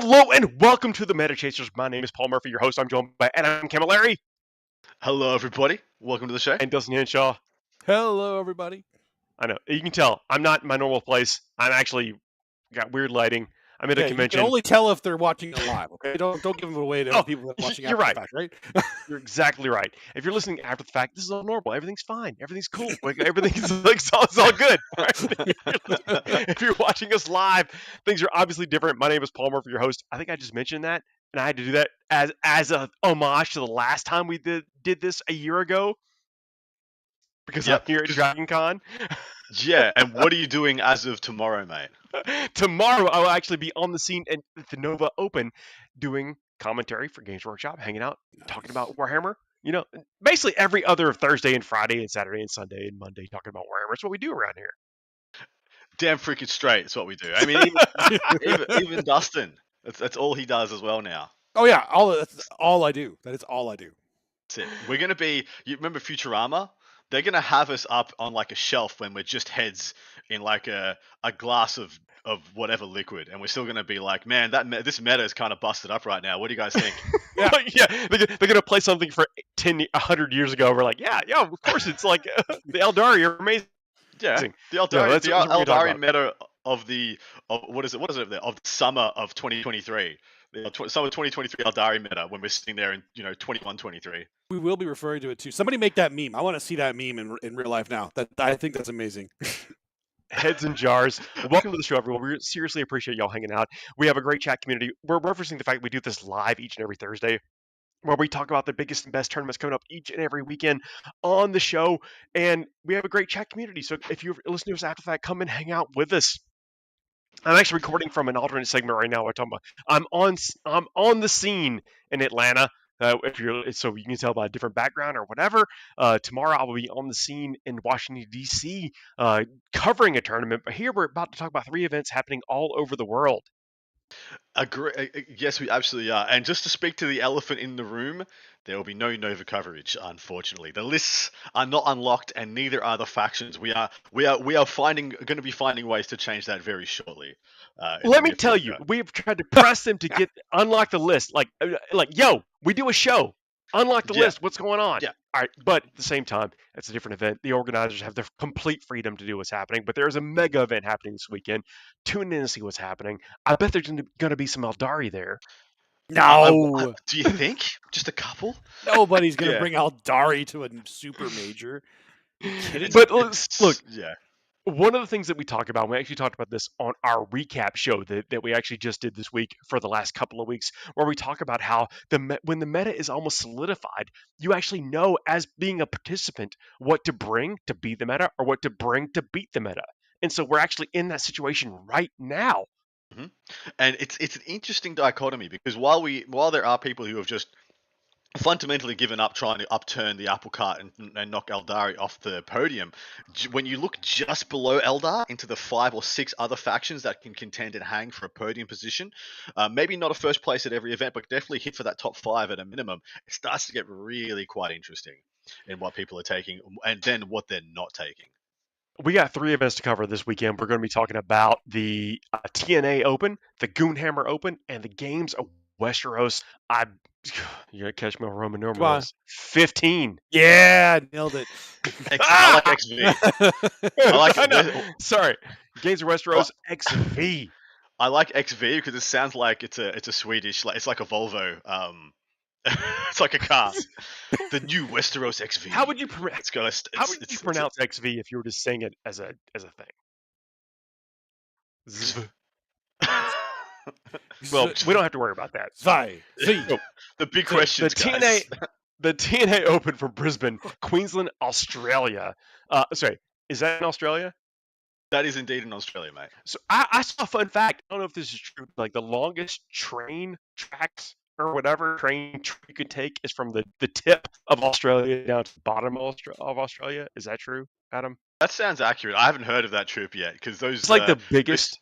Hello and welcome to the Meta Chasers. My name is Paul Murphy, your host. I'm joined by Adam Camilleri Hello, everybody. Welcome to the show. and Dustin Henshaw. Hello, everybody. I know you can tell I'm not in my normal place. I'm actually got weird lighting. I'm at a You convention. can only tell if they're watching it live. Okay, don't give them away to people that are watching you're after right. the fact, right? You're exactly right. If you're listening after the fact, this is all normal. Everything's fine. Everything's cool. Like everything's like it's all good. If you're watching us live, things are obviously different. My name is Paul Murphy, your host. I think I just mentioned that, and I had to do that as a homage to the last time we did this a year ago because I'm here at Dragon Con. Yeah, and what are you doing as of tomorrow, mate? Tomorrow, I will actually be on the scene at the Nova Open doing commentary for Games Workshop, hanging out, talking about Warhammer. You know, basically every other Thursday and Friday and Saturday and Sunday and Monday talking about Warhammer. That's what we do around here. Damn freaking straight, it's what we do. I mean, even Dustin, that's all he does as well now. Oh yeah, that's all I do. That is all I do. That's it. We're gonna be. You remember Futurama? They're gonna have us up on like a shelf when we're just heads in like a glass of whatever liquid, and we're still gonna be like, man, this meta is kind of busted up right now. What do you guys think? Yeah, they're gonna play something for 100 years ago. We're like, yeah, of course, it's like the Eldari are amazing. Yeah, the Eldari, that's what we're talking Eldari about. meta of the what is it of the summer of 2023. Summer 2023 Eldari meta when we're sitting there in 21-23. We will be referring to it too. Somebody make that meme. I want to see that meme in real life now. I think that's amazing. Heads in jars. Welcome to the show, everyone. We seriously appreciate y'all hanging out. We have a great chat community. We're referencing the fact that we do this live each and every Thursday, where we talk about the biggest and best tournaments coming up each and every weekend on the show. And we have a great chat community. So if you're listening to us after that, come and hang out with us. I'm actually recording from an alternate segment right now. We're talking about I'm on the scene in Atlanta. So you can tell by a different background or whatever. Tomorrow I will be on the scene in Washington D.C. Covering a tournament. But here we're about to talk about 3 events happening all over the world. Yes, we absolutely are. And just to speak to the elephant in the room, there will be no Nova coverage, unfortunately. The lists are not unlocked, and neither are the factions. We are going to be finding ways to change that very shortly. Let me tell you, we have tried to press them to unlock the list. Like, yo, we do a show. Unlock the list. What's going on? Yeah. All right. But at the same time, it's a different event. The organizers have their complete freedom to do what's happening. But there's a mega event happening this weekend. Tune in to see what's happening. I bet there's going to be some Eldari there. No. Do you think? Just a couple? Nobody's going to bring Eldari to a super major. But look. Yeah. One of the things that we talk about, we actually talked about this on our recap show that we actually just did this week for the last couple of weeks, where we talk about how when the meta is almost solidified, you actually know as being a participant what to bring to beat the meta or what to bring to beat the meta. And so we're actually in that situation right now. Mm-hmm. And it's an interesting dichotomy because while there are people who have just fundamentally given up trying to upturn the apple cart and knock Eldari off the podium, when you look just below Eldar into the 5 or 6 other factions that can contend and hang for a podium position, maybe not a first place at every event, but definitely hit for that top 5 at a minimum, it starts to get really quite interesting in what people are taking and then what they're not taking. We got 3 events to cover this weekend. We're going to be talking about the TNA Open, the Goonhammer Open, and the Games of Westeros. You're going to catch me on Roman numerals. 15. Yeah, nailed it. I like XV. I like it. Sorry. Games of Westeros XV. I like XV because it sounds like it's a Swedish, it's like a Volvo. It's like a car. The new Westeros XV. How would you pronounce XV if you were just saying it as a thing? Well, we don't have to worry about that. The big questions, guys. The TNA Open from Brisbane, Queensland, Australia. Sorry, is that in Australia? That is indeed in Australia, mate. So I saw a fun fact. I don't know if this is true. Like the longest train tracks or whatever train you could take is from the tip of Australia down to the bottom of Australia. Is that true, Adam? That sounds accurate. I haven't heard of that trip yet because those. It's like the biggest.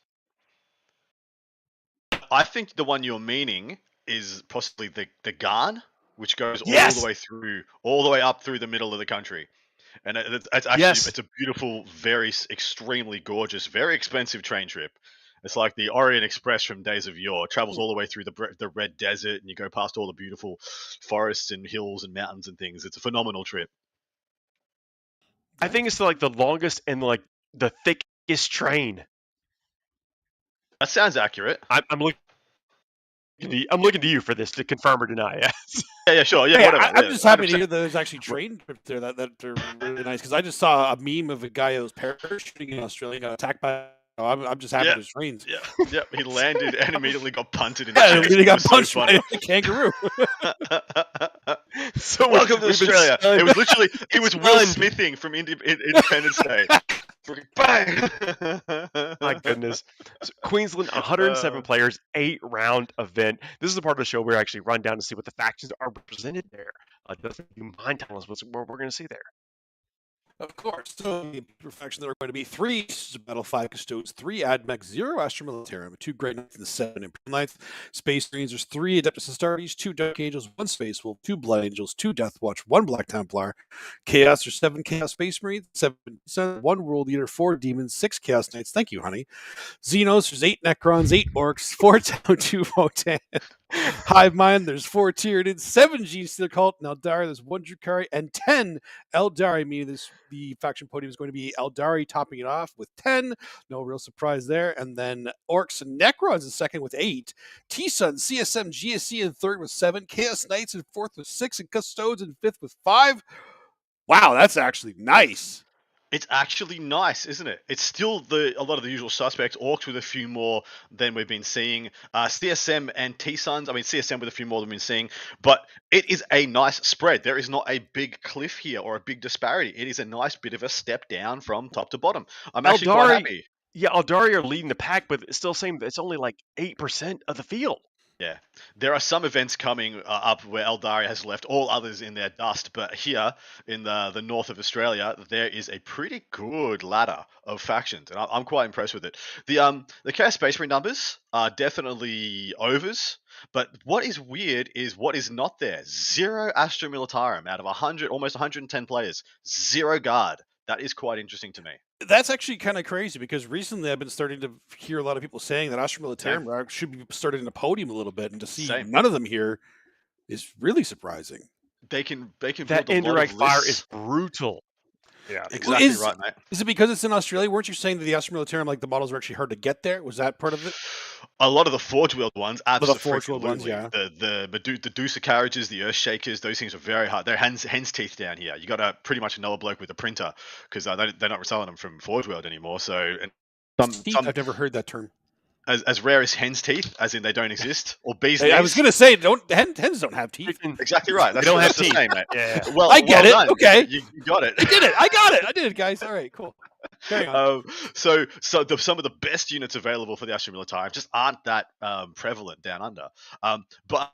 I think the one you're meaning is possibly the Garn, which goes all the way up through the middle of the country, and it's actually it's a beautiful, very extremely gorgeous, very expensive train trip. It's like the Orient Express from days of yore. It travels all the way through the Red Desert, and you go past all the beautiful forests and hills and mountains and things. It's a phenomenal trip. I think it's like the longest and like the thickest train. That sounds accurate. I'm looking to you for this to confirm or deny. Yes. Yeah, sure. Yeah, Hey, whatever. I'm yeah, just happy to 100%. hear that there's actually train trips there that are really nice, because I just saw a meme of a guy who was parachuting in Australia, got attacked by. I'm just happy Yeah. there's trains. Yeah. He landed and immediately got punted in Yeah, the and chest. he It got was so punched funny. by a kangaroo. So Welcome to we've been Australia. stunned. It was literally Will Stunned. Smithing from Independence Day. Bang! My goodness. So Queensland, 107 players, 8-round event. This is the part of the show where we actually run down to see what the factions are represented there. Dustin, do you mind telling us what we're going to see there? Of course. So the faction there are going to be 3 Battle 5 Custodes, 3 Admech, 0 Astra Militarum, 2 Great Knights, and 7 Imperial Knights. Space Marines, there's 3 Adeptus Astartes, 2 Dark Angels, 1 Space Wolf, 2 Blood Angels, 2 Death Watch, 1 Black Templar. Chaos, there's 7 Chaos Space Marines, 7 1 World Eater, 4 Demons, 6 Chaos Knights. Thank you, honey. Xenos, there's 8 Necrons, 8 Orcs, 4 Tau, 2 Votan. Hive Mind, there's 4 Tyranids, 7 Gene Stealer Cult, and Eldari, there's 1 Drukhari, and 10 Eldari, meaning the faction podium is going to be Eldari topping it off with 10. No real surprise there. And then Orcs and Necrons in second with 8. T-Sun, CSM, GSC in third with 7. Chaos Knights in fourth with 6. And Custodes in fifth with 5. Wow, that's actually nice. It's actually nice, isn't it? It's still a lot of the usual suspects. Orcs with a few more than we've been seeing. CSM and T-Suns, I mean CSM with a few more than we've been seeing. But it is a nice spread. There is not a big cliff here or a big disparity. It is a nice bit of a step down from top to bottom. I'm actually quite happy. Yeah, Eldari are leading the pack, but it's still saying it's only like 8% of the field. Yeah, there are some events coming up where Eldari has left all others in their dust, but here in the north of Australia, there is a pretty good ladder of factions, and I'm quite impressed with it. The Chaos Space Marine numbers are definitely overs, but what is weird is what is not there. 0 Astra Militarum out of 100, almost 110 players. 0 guard. That is quite interesting to me. That's actually kind of crazy, because recently I've been starting to hear a lot of people saying that Astra Militarum should be starting to podium a little bit, and to see none of them here is really surprising. They can that build indirect fire is brutal. Yeah, exactly right, mate. Is it because it's in Australia? Weren't you saying that the Astra Militarum, like the models, were actually hard to get there? Was that part of it? A lot of the Forge World ones, absolutely. The Forge World ones, yeah. The Medusa carriages, the Earth Shakers, those things are very hard. They're hen's teeth down here. You got to pretty much know a bloke with a printer, because they're not selling them from Forge World anymore. So, I've never heard that term. As rare as hen's teeth, as in they don't exist, or bees' knees. I was going to say, hens don't have teeth. Exactly right. They don't have teeth. Same, mate. Yeah. Well, I get it. Done. Okay. You got it. I did it. I did it, guys. All right, cool. Carry on. So some of the best units available for the Astra Militarum just aren't that prevalent down under. But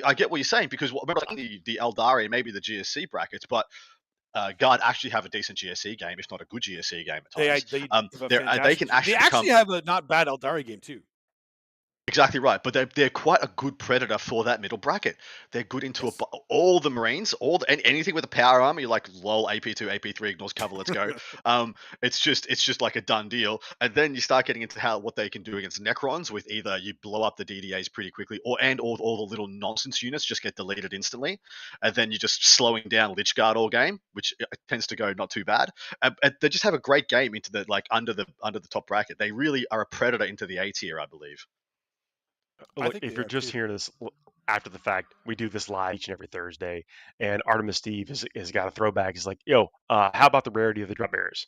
I get what you're saying, because remember the Eldari, maybe the GSC brackets, but Guard actually have a decent GSC game, if not a good GSC game at times. They can actually have a not bad Eldari game too. Exactly right, but they're quite a good predator for that middle bracket. They're good into all the Marines, anything with a power armor. You're like, lol, AP2, AP3 ignores cover, let's go. It's just like a done deal. And then you start getting into what they can do against Necrons, with either you blow up the DDAs pretty quickly, or all the little nonsense units just get deleted instantly, and then you're just slowing down Lich Guard all game, which tends to go not too bad. And they just have a great game into the under the top bracket. They really are a predator into the A tier, I believe. Look, if you're just hearing this after the fact, we do this live each and every Thursday, and Artemis Steve has got a throwback. He's like, "Yo, how about the rarity of the drop bearers?"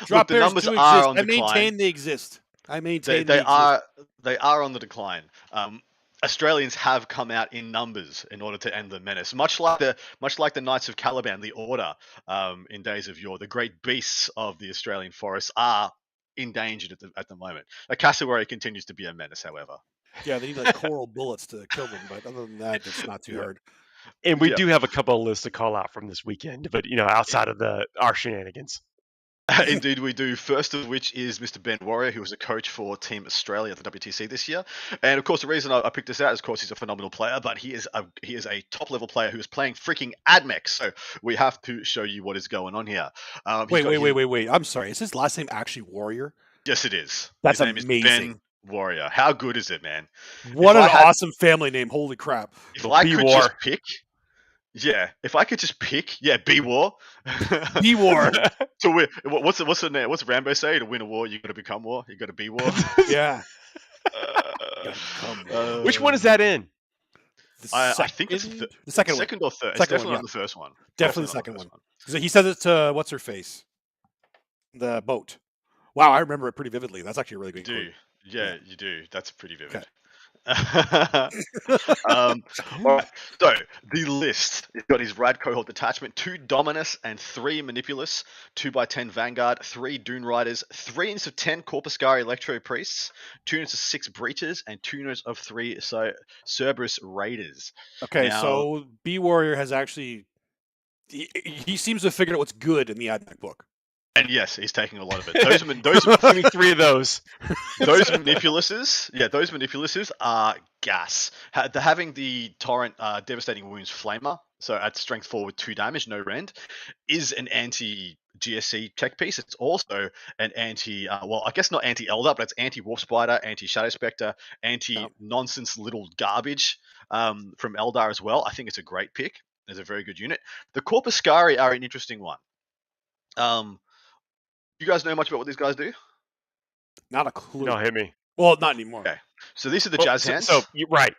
Drop bearers do exist. I maintain they exist. I maintain they are on the decline. Australians have come out in numbers in order to end the menace, much like the Knights of Caliban, the Order, in days of yore. The great beasts of the Australian forests are endangered at the moment. Cassowary continues to be a menace, however. Yeah, they need like coral bullets to kill them, but other than that, it's not too hard. And we do have a couple of lists to call out from this weekend, but outside of our shenanigans. Indeed, we do. First of which is Mr. Ben Warrior, who was a coach for Team Australia at the WTC this year. And of course, the reason I picked this out is, of course, he's a phenomenal player, but he is a top level player who is playing freaking AdMech. So we have to show you what is going on here. Wait. I'm sorry. Is his last name actually Warrior? Yes, it is. That's his name amazing. is Ben Warrior. How good is it, man? What an awesome family name! Holy crap! If I could just pick. Yeah, if I could just pick, B-War. B-War. To win, what's the name? What's Rambo say? To win a war, you got to become war. You got to be war. Yeah. Which one is that in? I think it's the second one. Second or third. It's definitely on the first one. Definitely the second one. He says it to what's her face, the boat. Wow, I remember it pretty vividly. That's actually a really good. You do. Yeah, you do. That's pretty vivid. Okay. All right. So the list, it's got his Rad Cohort Detachment, 2 Dominus and 3 Manipulus, 2x10 Vanguard, 3 Dune Riders, 3 units of 10 Corpuscari Electro Priests, 2 units of 6 Breaches, and 2 units of 3 Cerberus Raiders. Okay, so B Warrior has actually he seems to have figured out what's good in the AdMech book. And yes, he's taking a lot of it. Those 3 of those. Those manipuluses are gas. Having the Torrent Devastating Wounds Flamer, so at strength 4 with 2 damage, no rend, is an anti-GSC tech piece. It's also an anti, I guess not anti-Eldar, but it's anti-Warp Spider, anti-Shadow Spectre, anti-nonsense little garbage from Eldar as well. I think it's a great pick. It's a very good unit. The Corpuscari are an interesting one. You guys know much about what these guys do? Not a clue. No, hit me. Well, not anymore. Okay. So these are the jazz hands. So you're right.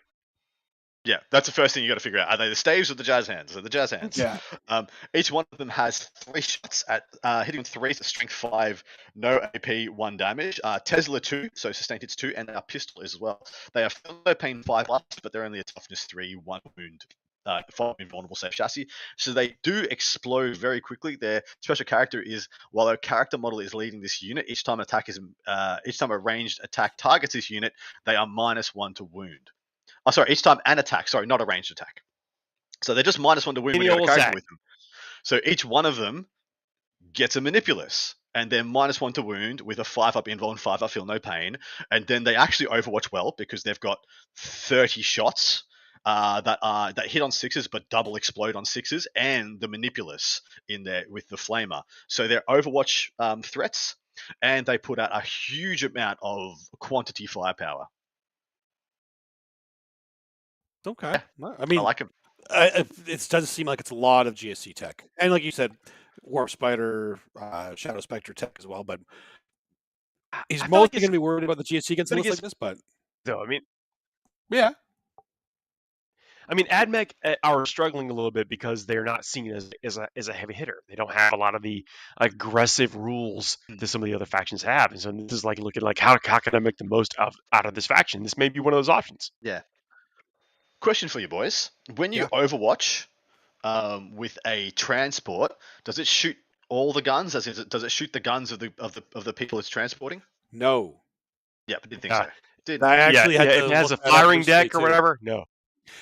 Yeah, that's the first thing you got to figure out. Are they the staves or the jazz hands? So the jazz hands. Yeah. Each one of them has 3 shots at hitting 3s, strength 5, no AP, 1 damage. Tesla 2, so sustained hits 2, and our pistol as well. They are no pain 5 last, but they're only a toughness 3, 1 wound. 5 invulnerable safe chassis, so they do explode very quickly. Their special character is, while a character model is leading this unit, each time a ranged attack targets this unit, they are -1 to wound. Each time an attack, not a ranged attack. So they're just -1 to wound when you have a character with them. So each one of them gets a Manipulus, and they're -1 to wound with a 5-up invul and 5-up feel no pain, and then they actually overwatch well because they've got 30 shots. That hit on 6s but double explode on 6s, and the Manipulus in there with the Flamer. So they're Overwatch threats, and they put out a huge amount of quantity firepower. Okay. I mean, I like them. It does seem like it's a lot of GSC tech. And like you said, Warp Spider, Shadow Spectre tech as well, but he's mostly going to be worried about the GSC against things like this, but... No, I mean... Yeah. I mean, AdMech are struggling a little bit because they're not seen as a heavy hitter. They don't have a lot of the aggressive rules that some of the other factions have. And so this is like looking like, how can I make the most out of this faction? This may be one of those options. Yeah. Question for you boys. When you Overwatch with a transport, does it shoot all the guns? Does it shoot the guns of the people it's transporting? No. Yeah, I didn't think so. It has a firing deck or whatever? No.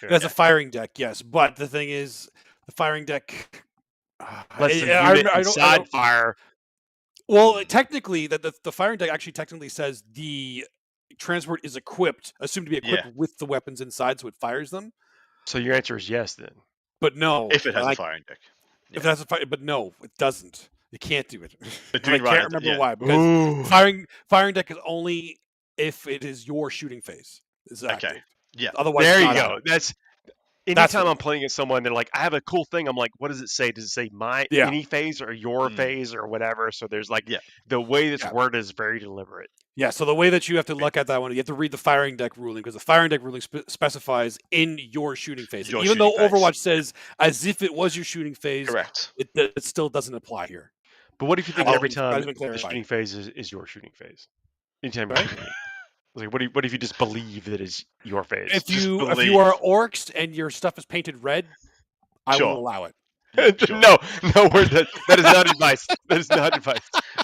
It has a firing deck, yes. But the thing is, the firing deck... inside fire. Well, technically, the firing deck actually technically says the transport is assumed to be equipped with the weapons inside, so it fires them. So your answer is yes, then. But no. If it has a firing deck. If it has but no, it doesn't. You can't do it. I can't remember why. Because firing deck is only if it is your shooting phase. Exactly. Okay. Yeah. Otherwise, there you go. That's anytime I'm playing against someone, they're like, I have a cool thing. I'm like, what does it say? Does it say any phase or your phase or whatever? So there's the way this word is very deliberate. Yeah. So the way that you have to look at that one, you have to read the firing deck ruling, because the firing deck ruling specifies in your shooting phase. Even though Overwatch says as if it was your shooting phase, correct. It still doesn't apply here. But what if you think every time the shooting phase is your shooting phase? Anytime you're shooting. Like, what if you just believe that it's your phase? If you are orcs and your stuff is painted red, I will allow it. No, that is not advice. That is not advice.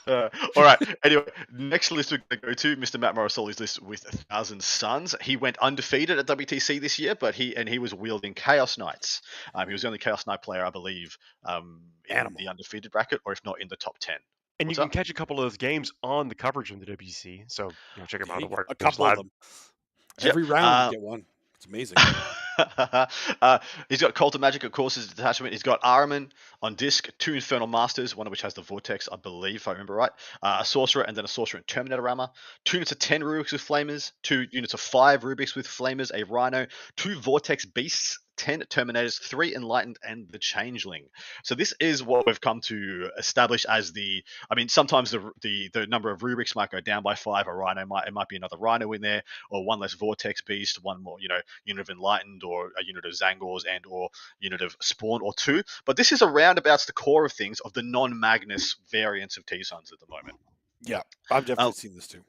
All right. Anyway, next list we're going to go to Mr. Matt Morrisoli's list with 1,000 Suns. He went undefeated at WTC this year, but he was wielding Chaos Knights. He was the only Chaos Knight player, I believe, in the undefeated bracket, or if not in the top 10. And What's you can up? catch a couple of those games on the coverage from the WC. So check them out on the A Warhammer couple of Live. them. Yep. Every round you get one. It's amazing. He's got Cult of Magic, of course, as a detachment. He's got Ahriman on disc, 2 Infernal Masters, one of which has the Vortex, I believe, if I remember right. A Sorcerer, and then a Sorcerer and Terminator armor. 2 units of 10 Rubiks with Flamers, 2 units of 5 Rubiks with Flamers, a Rhino, 2 Vortex Beasts, 10 Terminators, 3 Enlightened, and the Changeling. So this is what we've come to establish as the. I mean, sometimes the number of Rubiks might go down by 5. A Rhino it might be another Rhino in there, or 1 less Vortex Beast, 1 more, unit of Enlightened, or a unit of Zangors, and or unit of Spawn, or 2. But this is around about the core of things of the non-Magnus variants of T-Suns at the moment. Yeah, I've definitely seen this too.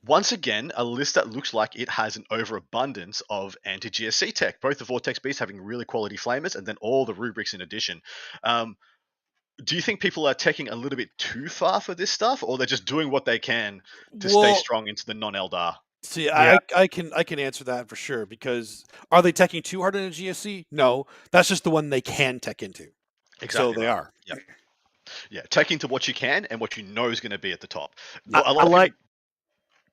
Once again, a list that looks like it has an overabundance of anti-GSC tech, both the Vortex Beasts having really quality flamers, and then all the rubrics in addition. Do you think people are taking a little bit too far for this stuff, or they're just doing what they can to stay strong into the non-Eldar? See, Yeah. I can answer that for sure, because are they teching too hard in a GSC? No, that's just the one they can tech into. Exactly. So they are. Yep. Yeah, tech into what you can and what you know is going to be at the top.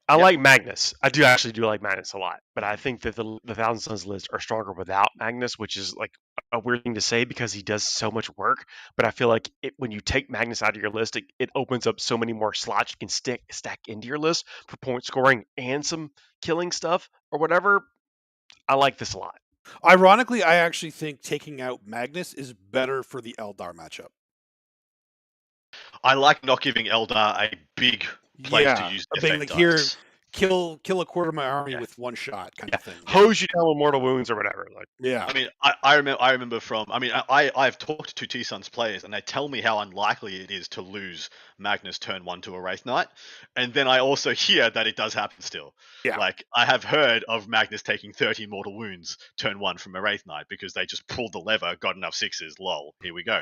I like Magnus. I do like Magnus a lot, but I think that the Thousand Suns list are stronger without Magnus, which is like a weird thing to say because he does so much work. But I feel like when you take Magnus out of your list, it opens up so many more slots you can stack into your list for point scoring and some killing stuff or whatever. I like this a lot. Ironically, I actually think taking out Magnus is better for the Eldar matchup. I like not giving Eldar a big place to use effect like dice. here, kill a quarter of my army with one shot, kind of thing. Hose you down with mortal wounds or whatever. Like, yeah. I mean, I remember from. I mean, I've talked to T-Suns players, and they tell me how unlikely it is to lose Magnus turn 1 to a Wraith Knight, and then I also hear that it does happen still. Yeah. Like I have heard of Magnus taking 30 mortal wounds turn 1 from a Wraith Knight because they just pulled the lever, got enough 6s. Lol. Here we go.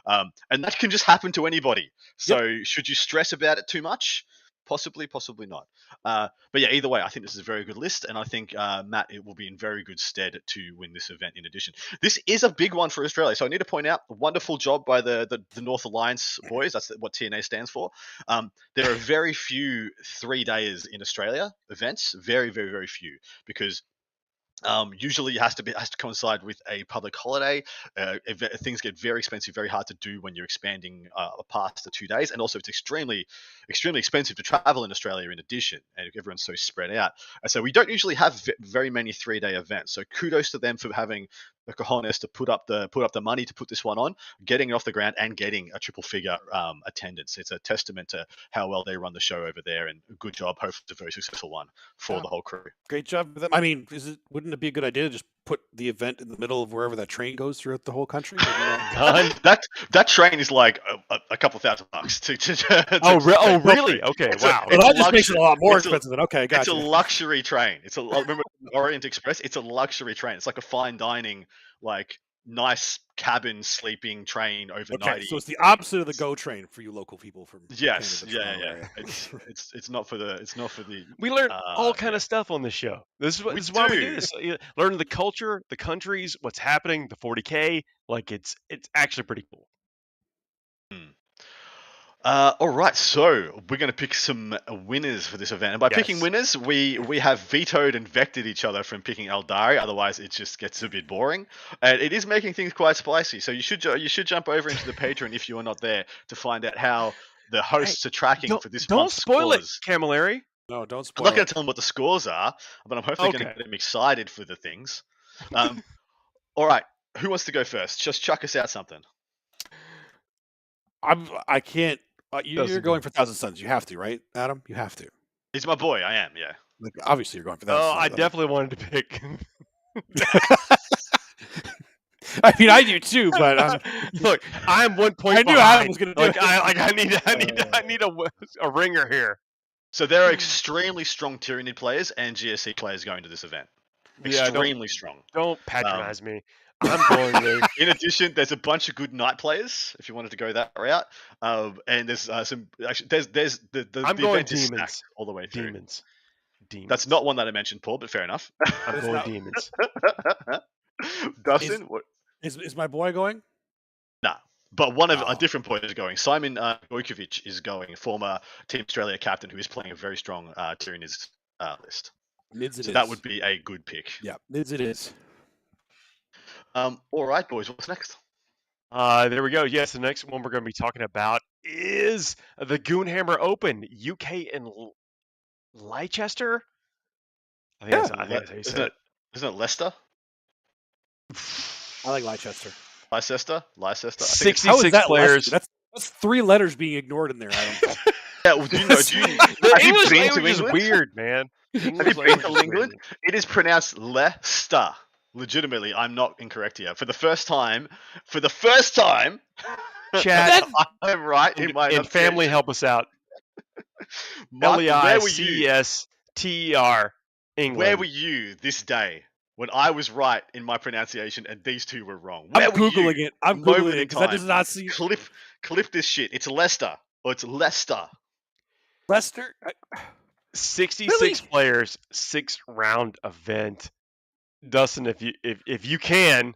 And that can just happen to anybody. So should you stress about it too much? Possibly not. But yeah, either way, I think this is a very good list, and I think Matt, it will be in very good stead to win this event. In addition, this is a big one for Australia, so I need to point out a wonderful job by the North Alliance boys. That's what TNA stands for. There are very few 3-days in Australia events, very, very, very few, because usually it has to coincide with a public holiday. Things get very expensive, very hard to do when you're expanding past the 2 days, and also it's extremely expensive to travel in Australia in addition, and everyone's so spread out. And so we don't usually have very many 3-day events. So kudos to them for having the cojones to put up the money to put this one on, getting it off the ground, and getting a triple figure attendance. It's a testament to how well they run the show over there, and a good job. Hopefully, it's a very successful one for the whole crew. Great job with them. I mean, wouldn't it be a good idea to just put the event in the middle of wherever that train goes throughout the whole country? That train is like a couple $1,000 to really? Okay, wow. Well, that just makes it a lot more expensive than gotcha. It's a luxury train. Remember Orient Express? It's a luxury train. It's like a fine dining, like nice cabin sleeping train overnight. Okay, so it's the opposite of the GO train for you local people from yes, Canada, it's not for the. We learn all kind of stuff on this show. This is why we do this. Learn the culture, the countries, what's happening, the 40K. Like it's actually pretty cool. All right, so we're going to pick some winners for this event, and by picking winners, we have vetoed and vectored each other from picking Eldari. Otherwise, it just gets a bit boring, and it is making things quite spicy. So you should jump over into the Patreon if you are not there to find out how the hosts are tracking for this month's scores. Don't spoil it, Camilleri. No, don't spoil. I'm not going to tell them what the scores are, but I'm hopefully going to get them excited for the things. All right, who wants to go first? Just chuck us out something. I can't. You're going for Thousand Suns. You have to, right, Adam? You have to. He's my boy. I am, yeah. Like, obviously, you're going for Thousand Suns. I definitely wanted to pick. I mean, I do too, but look, I'm 1 point. I knew Adam was going to do it. I need a ringer here. So there are extremely strong Tyranid players and GSC players going to this event. Extremely strong. Don't patronize me. I'm going to. In addition, there's a bunch of good Knight players if you wanted to go that route. And there's some. Actually, there's the going event is stacked all the way through. Demons. That's not one that I mentioned, Paul, but fair enough. I'm going demons. Dustin, is my boy going? Nah. But a different point is going. Simon Gojkovic is going, former Team Australia captain, who is playing a very strong tier in his list. Mids it So is. that would be a good pick. Yeah, mids it is. All right, boys. What's next? There we go. Yes, the next one we're going to be talking about is the Goonhammer Open, UK in Leicester. I think that's how you say it. Isn't it Leicester? I like Leicester. Leicester. 66 players. That's 3 letters being ignored in there. I don't know. Yeah, well, do you know? The have English you been to language is England? weird, man. Have you been to England? It is pronounced Leicester. Legitimately, I'm not incorrect here. For the first time, Chat, I'm right in my and family help us out. Leicester, England. Where were you this day when I was right in my pronunciation and these two were wrong? I'm Googling it. I'm Googling it because that does not seem... Clip this shit. It's Leicester. Or it's Leicester. Leicester? 66 players, 6-round event. Dustin, if you can,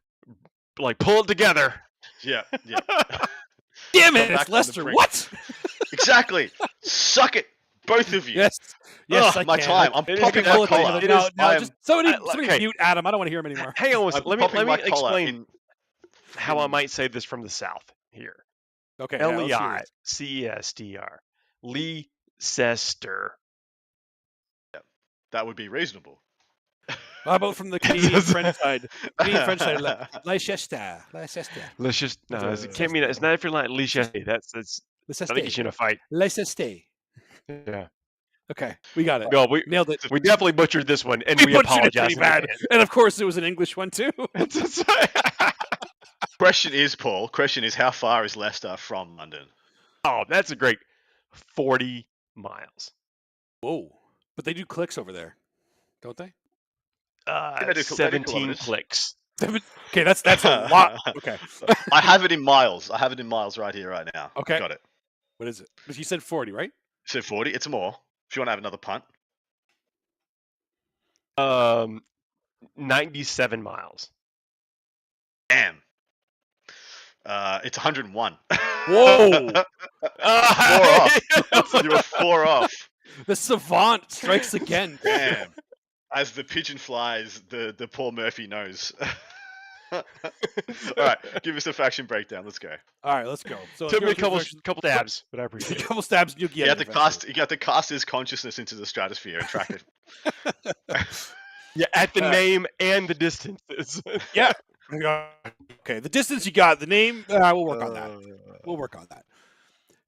like, pull it together. Yeah. Damn it, it's Leicester. What? Exactly. Suck it, both of you. Yes, I my can. time. I'm popping my collar. Somebody mute Adam. I don't want to hear him anymore. Hang on, let me explain how I might say this from the south here. Okay. Leicester. Leicester. Yeah, that would be reasonable. How about from the Canadian French side? Leicester. No, it can't mean that. It's not if you're like Leicester. That's I think he's in a fight. Leicester. Yeah. Okay, we got it. No, we nailed it. We definitely butchered this one, and we apologize. Pretty bad. And of course, it was an English one too. Question is, Paul. How far is Leicester from London? Oh, that's a great 40 miles. Whoa! But they do clicks over there, don't they? 17 clicks. Okay, that's a lot. Okay. I have it in miles. Right here, right now. Okay. Got it. What is it? You said 40, right? You said 40. It's more. If you want to have another punt. 97 miles. Damn. It's 101. Whoa! 4 off. You were 4 off. The savant strikes again. Damn. As the pigeon flies, the Paul Murphy knows. All right, give us a faction breakdown. Let's go. All right, let's go. So took me a couple stabs, but I appreciate it. A couple stabs, you get it. You got to cast his consciousness into the stratosphere and track it. Yeah, at the name and the distance. Yeah. Okay, the distance you got, the name. We'll work on that.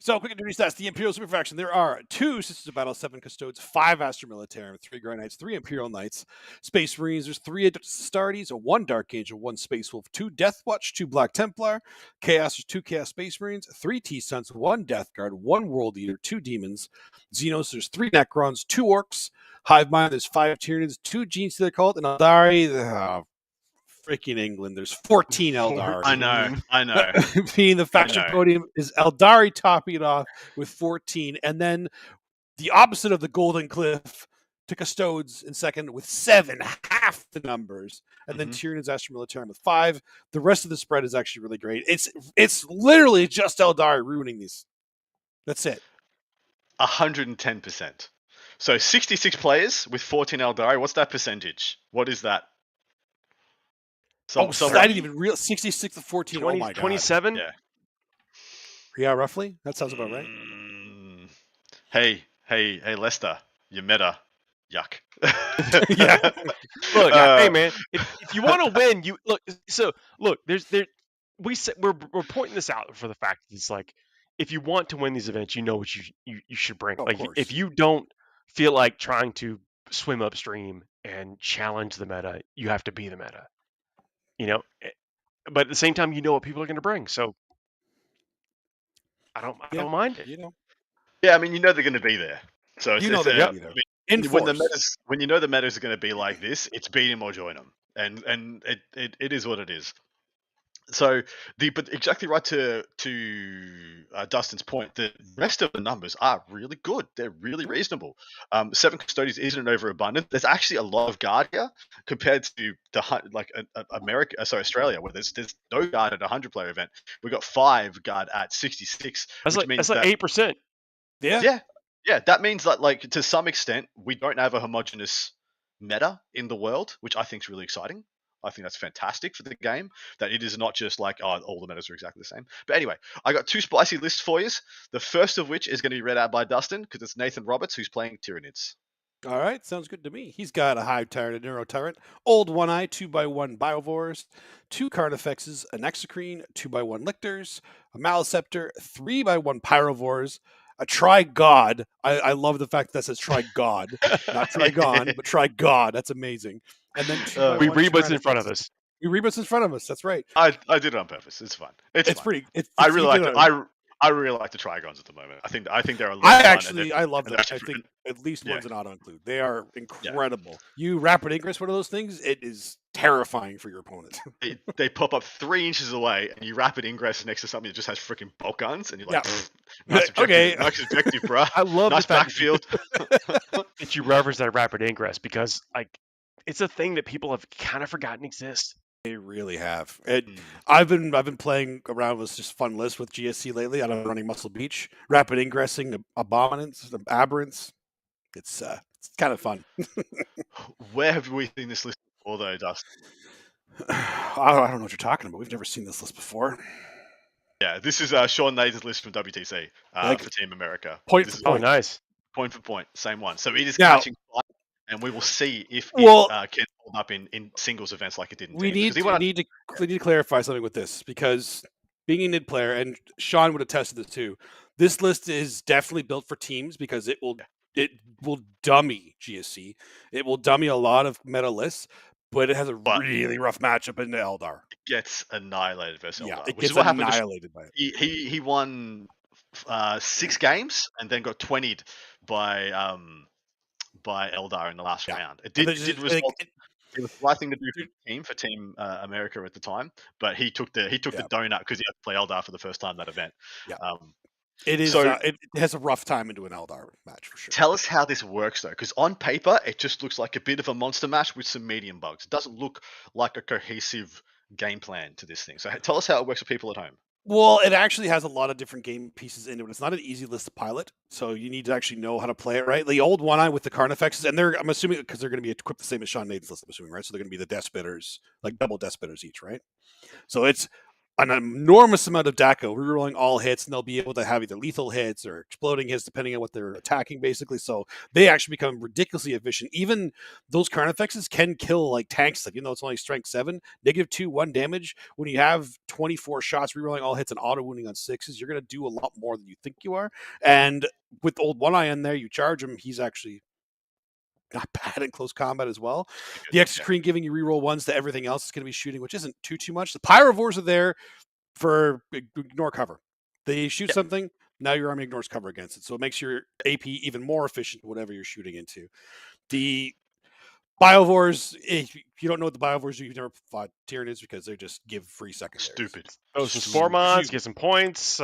So, quick introduce stats. The Imperial Super Faction. There are 2 Sisters of Battle, 7 Custodes, 5 Astra Militarum, 3 Grey Knights, 3 Imperial Knights, Space Marines. There's 3 Astartes, 1 Dark Angel, 1 Space Wolf, 2 Death Watch, 2 Black Templar, Chaos. There's 2 Chaos Space Marines, 3 T-Stunts, 1 Death Guard, 1 World Eater, 2 Demons, Xenos. There's 3 Necrons, 2 Orcs, Hive Mind. There's 5 Tyranids, 2 Genes to their cult, and Eldari. Freaking England. There's 14 Eldari. I know. Being the faction podium is Eldari topping it off with 14. And then the opposite of the Golden Cliff to Custodes in second with 7, half the numbers. And then Tyranids, Astra Militarum with 5. The rest of the spread is actually really great. It's literally just Eldari ruining these. That's it. 110%. So 66 players with 14 Eldari. What's that percentage? What is that? I didn't even realize 66 to 14. 20, oh my god. 27? Yeah, roughly. That sounds about right. Hey, Leicester, you meta. Yuck. Yeah. Look, hey man, if you want to win, we're pointing this out for the fact that it's like, if you want to win these events, you know what you should bring. Like, if you don't feel like trying to swim upstream and challenge the meta, you have to be the meta. But at the same time, you know what people are going to bring, so I don't mind it. Yeah, I mean, they're going to be there. So they're going to be there. When the metas are going to be like this, it's beat them or join them, and it is what it is. So but exactly right to Dustin's point, the rest of the numbers are really good. They're really reasonable. 7 custodians isn't an overabundant. There's actually a lot of guard here compared to Australia, where there's no guard at a 100-player event. We got 5 guard at 66, which means that's like 8%. Yeah. Yeah, that means that, like, to some extent, we don't have a homogenous meta in the world, which I think is really exciting. I think that's fantastic for the game, that it is not just like, oh, all the metas are exactly the same. But anyway, I got 2 spicy lists for you. The first of which is going to be read out by Dustin, because it's Nathan Roberts who's playing Tyranids. All right, sounds good to me. He's got a Hive Tyrant, a Neuro Tyrant, Old One-Eye, 2x1 Biovores, 2 Carnifexes, an Exocrine, 2x1 Lictors, a Maliceptor, 3x1 Pyrovores, a Tri-God. I love the fact that says Tri-God, not Trigon, but Tri-God. That's amazing. And then 2x1 We read what's in Tyrannosaurus. front of us. We read what's in front of us. That's right. I did it on purpose. It's fun. It's fun. Pretty. I really like it. I really like the Trigons at the moment. I think they're a lot of fun. I love them. I think at least one's an auto include. They are incredible. You rapid ingress one of those things, it is terrifying for your opponent. They pop up 3 inches away, and you rapid ingress next to something that just has freaking bolt guns, and you're like, nice objective, okay, nice objective, bro. I love nice the fact backfield. that you reference that rapid ingress, because like it's a thing that people have kind of forgotten exists. They really have. I've been playing around with just fun lists with GSC lately. I'm running Muscle Beach, rapid ingressing, abominants, aberrants. It's kind of fun. Where have we seen this list before, though, Dustin? I don't know what you're talking about. We've never seen this list before. Yeah, this is Sean Nader's list from WTC for Team America. Point for point. Oh, nice. Point for point, same one. So it is catching fire, and we will see if it can hold up in singles events like it did in we teams. need to clarify something with this, because being a NID player, and Sean would attest to this too, this list is definitely built for teams, because it will dummy GSC. It will dummy a lot of meta lists, but it has a really rough matchup in the Eldar. It gets annihilated versus Eldar. It gets annihilated by it. He won 6 games and then got 20'd by Eldar in the last round. It did result. It was the right thing to do for Team America at the time, but he took the donut because he had to play Eldar for the first time that event. Yeah. It is. It has a rough time into an Eldar match for sure. Tell us how this works, though, because on paper it just looks like a bit of a monster match with some medium bugs. It doesn't look like a cohesive game plan to this thing. So tell us how it works for people at home. Well, it actually has a lot of different game pieces into it. It's not an easy list to pilot, so you need to actually know how to play it right. The Old One-Eye with the Carnifexes, and I'm assuming, because they're going to be equipped the same as Sean Naden's list, I'm assuming, right? So they're going to be the Death Spitters, like double Death Spitters each, right? So it's an enormous amount of DACO, rerolling all hits, and they'll be able to have either lethal hits or exploding hits, depending on what they're attacking, basically. So they actually become ridiculously efficient. Even those Carnifexes can kill like tanks, even though it's only strength 7, -2, 1 damage. When you have 24 shots, rerolling all hits and auto wounding on 6s, you're going to do a lot more than you think you are. And with Old One-Eye in there, you charge him, he's actually not bad in close combat as well. The Exocrine giving you reroll 1s to everything else is going to be shooting, which isn't too much. The Pyrovores are there for ignore cover. They shoot something, now your army ignores cover against it. So it makes your AP even more efficient, whatever you're shooting into. The Biovores, if you don't know what the Biovores do, you've never fought Tyranids, because they just give free secondaries. Stupid. Oh, some Spore Mines, get some points,